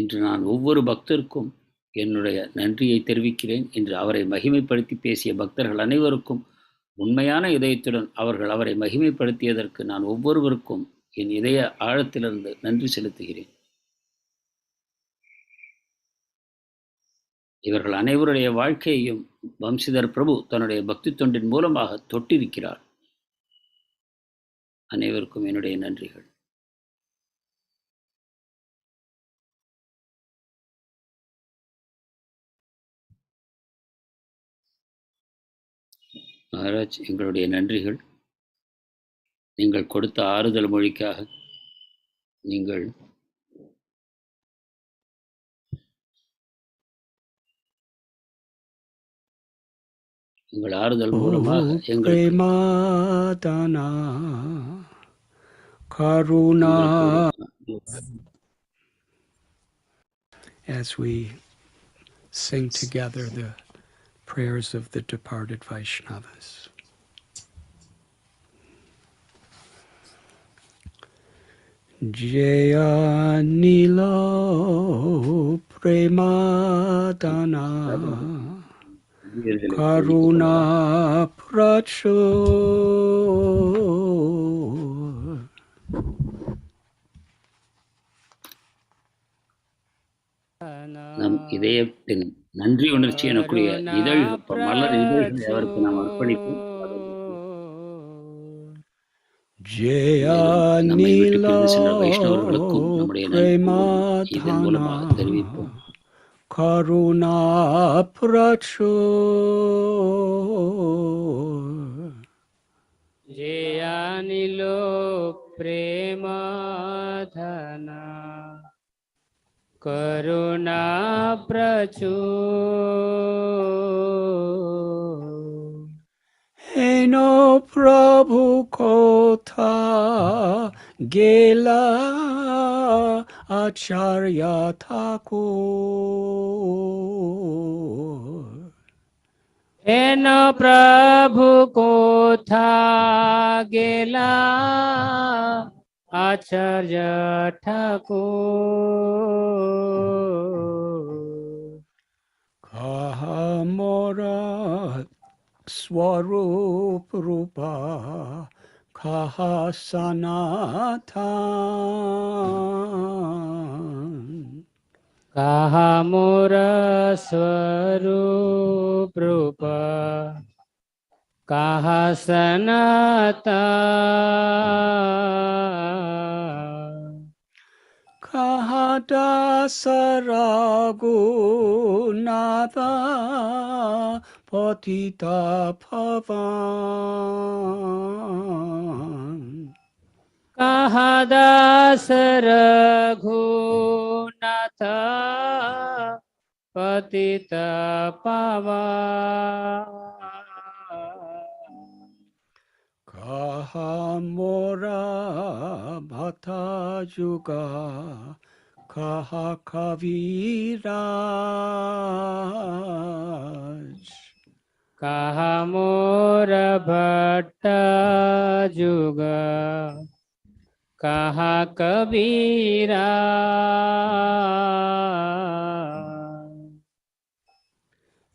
இன்று நான் ஒவ்வொரு பக்தருக்கும் என்னுடைய நன்றியை தெரிவிக்கிறேன். இன்று அவரை மகிமைப்படுத்தி பேசிய பக்தர்கள் அனைவருக்கும் உண்மையான இதயத்துடன் அவர்கள் அவரை மகிமைப்படுத்தியதற்கு நான் ஒவ்வொருவருக்கும் என் இதய ஆழத்திலிருந்து நன்றி செலுத்துகிறேன். இவர்கள் அனைவருடைய வாழ்க்கையையும் வம்சிதர் பிரபு தன்னுடைய பக்தி தொண்டின் மூலமாக தொட்டிருக்கிறார். அனைவருக்கும் என்னுடைய நன்றிகள். மகாராஜ், எங்களுடைய நன்றிகள். நீங்கள் கொடுத்த ஆறுதல் மொழிக்காக நீங்கள் உங்கள் ஆறுதல் மூலமாக பிரேமாதானா Karuna. As we sing together the prayers of the departed Vaishnavas. Jaya Nilo Premadana Karuna Prachur. நம் இதயத்தின் நன்றி உணர்ச்சி எனக்குரிய மலர் இதழ்களை அவருக்கு நாம் அர்ப்பணிப்போம். மேலும் நம்மை விட்டு பிரிந்து சென்ற வைஷ்ணவர்களுக்கும் நம்முடைய நன்றியை இதன் மூலமாக தெரிவிப்போம். கருணா பிரச்சுர जयानिलो प्रेम धन करुणा प्रचुर हेनो प्रभु कोथा गेला आचार्य ठाकुर एन प्रभु कोथा गेला आचार्य ठाकुर कहा मोरा स्वरूप रूपा कहा सनातन कहा मोर स्वरूप रूप कहा सनातन कहा दास रघुनाथा पतिता पावन कहा दास रघुनाथ पतित पावन कहा मोरा भता जुगा कहा कविराज कहा मोर भट्ट जुग कहा कबीरा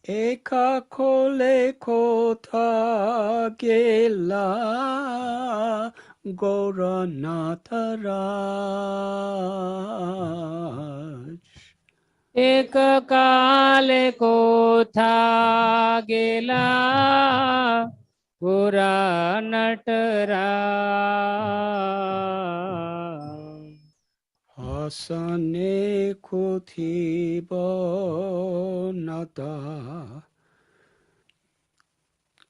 एका खोले कोथा गेला गौरनाथ राज एक काल को था गेला पूरा नटराज हसने कुथिब नता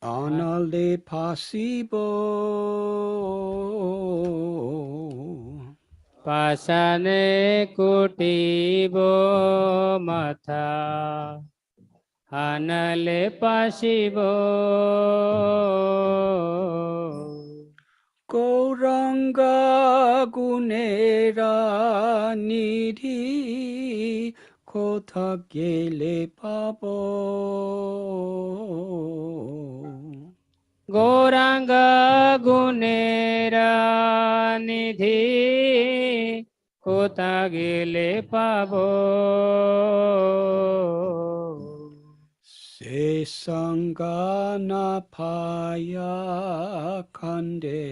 आनले फासिब पाषाणे कुटीब माथा आनले पाशिब गौरंगा गुनेरा निधि कोथा गेले पाब गौरांग गुनेरा निधि कोता गेले पाबो से संगा न पाया खंडे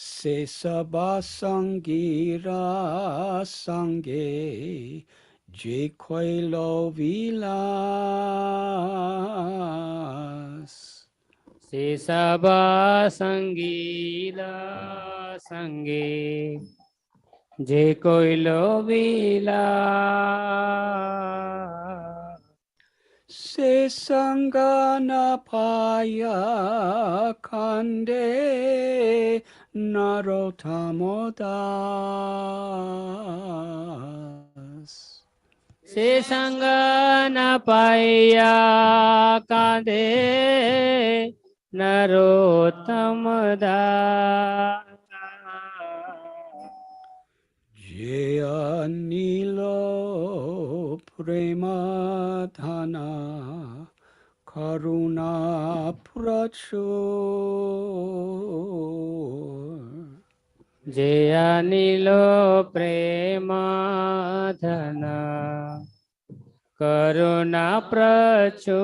से सबा संगीरा संगे जे खोलो विलास से सबा संगीला संगे जे कोई लोबिला से संगा न पाया खंडे नरोत्तमदास से संग न पाया कांदे नरोत्तम दास जे अनिलो प्रेमधना करुणा प्रचुर जे अनिलो प्रेम धन करुणा प्रचुर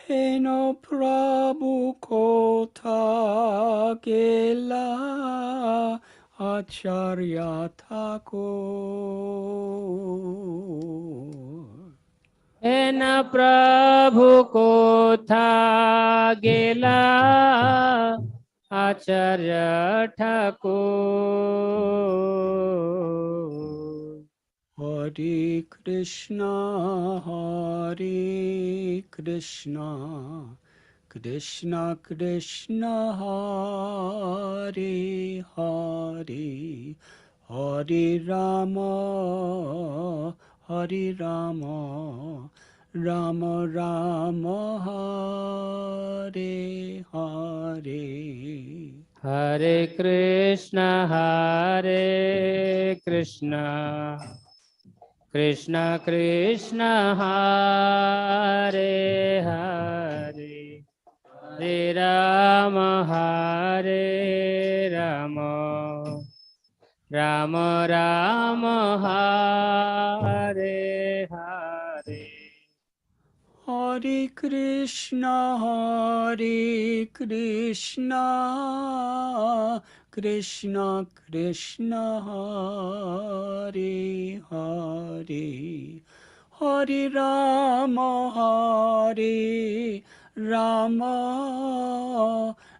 हेनो प्रभु कोथा गेला Acharya Thakur. એના પ્રભુ કોથા ગેલા Acharya Thakor. Hare Krishna, Hare Krishna, Krishna Krishna, Hare Hare, Hare Rama, Hare Rama, Rama Rama, Hare Hare. Hare Krishna, Hare Krishna, Krishna Krishna, Hare Hare, Hare Rama, Hare Rama, Rama Rama, Hare Hare. Hare Krishna, Hare Krishna, Krishna Krishna, Hare Hare, Hare Rama, Hare Rama,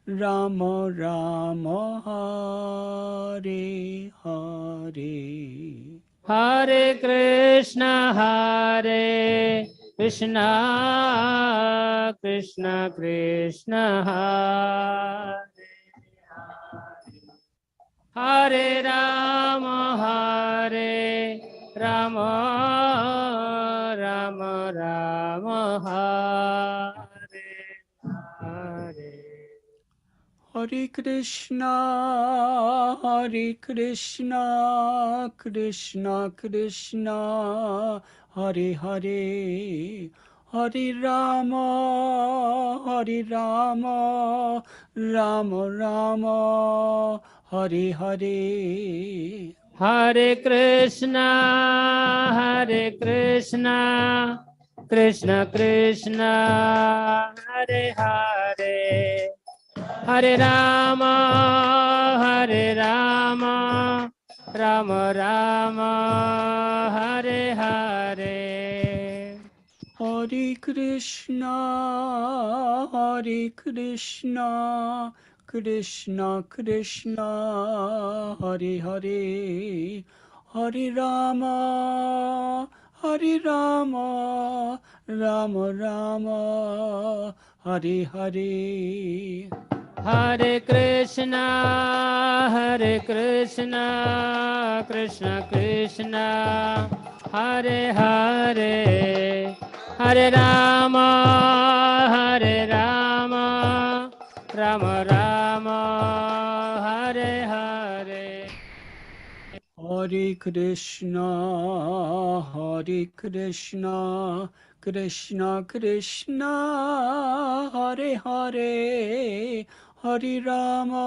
Rama Rama, Hare Hare. Hare Krishna, Hare Krishna, Krishna Krishna, Hare Rama, Hare Rama, Rama Rama, Hare Hare. Hare Krishna, Hare Krishna, Krishna Krishna, Hare Hare, Hare Rama, Hare Rama, Rama Rama, Hare Hare. Hare Krishna, Hare Krishna, Krishna Krishna, Hare Hare, Hare Rama, Hare Rama, Rama Rama, Hare Hare. Hare Krishna, Hare Krishna, Krishna Krishna, Hare Hare, Hare Rama, Hare Rama, Rama Rama, Hare Hare. Hare Krishna, Hare Krishna, Krishna Krishna, Hare Hare, Hare Rama, Hare Rama, Rama Rama, Hare Hare. Hare Krishna, Hare Krishna, Krishna Krishna, Hare Hare, Hare Rama,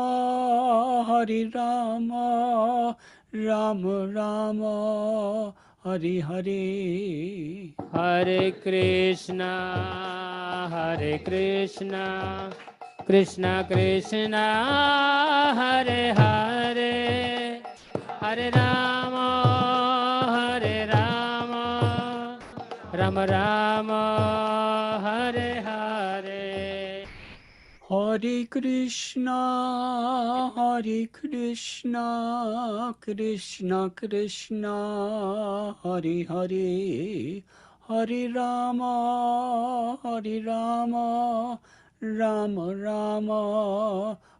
Hare Rama, Rama Rama, Hare Hare. Hare Krishna, Hare Krishna, Krishna Krishna, Hare Hare, Hare Rama, Hare Rama, Rama Rama, Hare Hare. Hare Krishna, Hare Krishna, Krishna Krishna, Hare Hare, Hare Rama, Hare Rama, Rama Rama,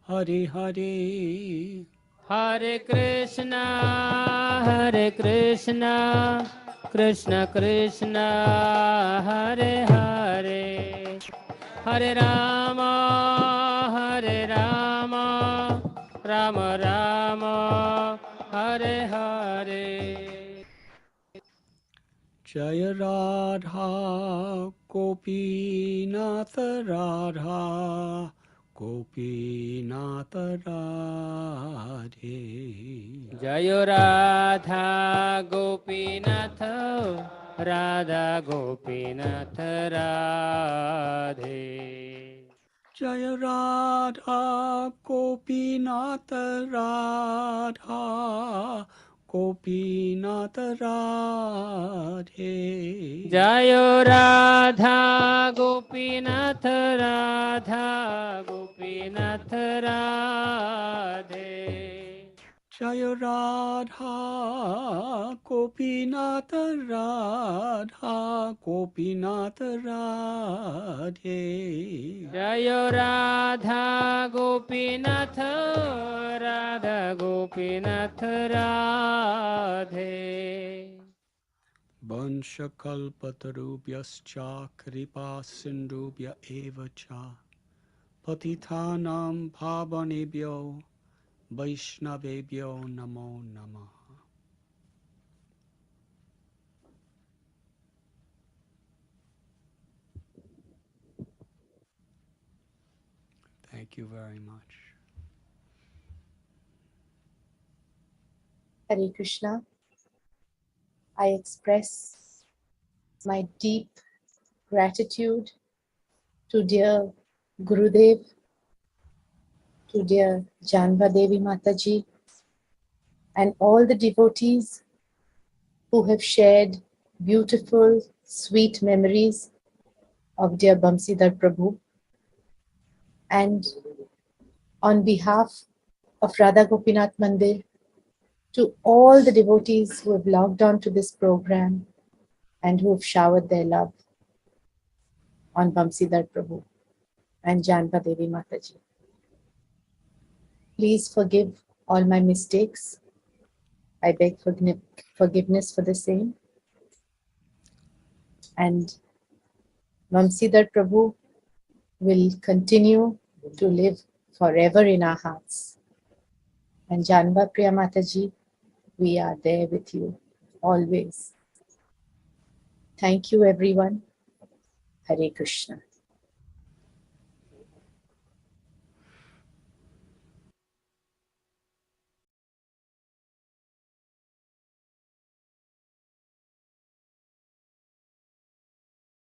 Hare Hare. Hare Krishna, Hare Krishna, Krishna Krishna, Hare Hare, Hare Rama, Hare Rama, Rama Rama, Hare Hare. Jaya Radha, Gopinath Radha, Gopinath Radhe. Jaya Radha Gopinath, Radha Gopinath Radhe. Jaya Radha Gopinatha Radha Gopinatha Radhe. Jayo Radha Gopinath Radha Gopinath Radhe. Jaya Radha Gopinatha Radha Gopinatha Radhe. Jayo Radha Gopinath Radha Gopinath Radhe. Vanshakalpatarubhyascha kripa sindhubhya eva cha patitanam pavanebhyo vaishnavebhyo namo namaha. Thank you very much. Hare Krishna. I express my deep gratitude to dear Gurudev, to dear Janva Devi Mataji, and all the devotees who have shared beautiful, sweet memories of dear Bamsidhar Prabhu. And on behalf of Radha Gopinath Mandir, to all the devotees who have logged on to this program and who have showered their love on Bamsidhar Prabhu and Janva Devi Mataji. Please forgive all my mistakes. I beg forgiveness for the same. And Bamsidhar Prabhu will continue to live forever in our hearts. And Janva Priya Mataji, we are there with you always. Thank you, everyone. Hare Krishna.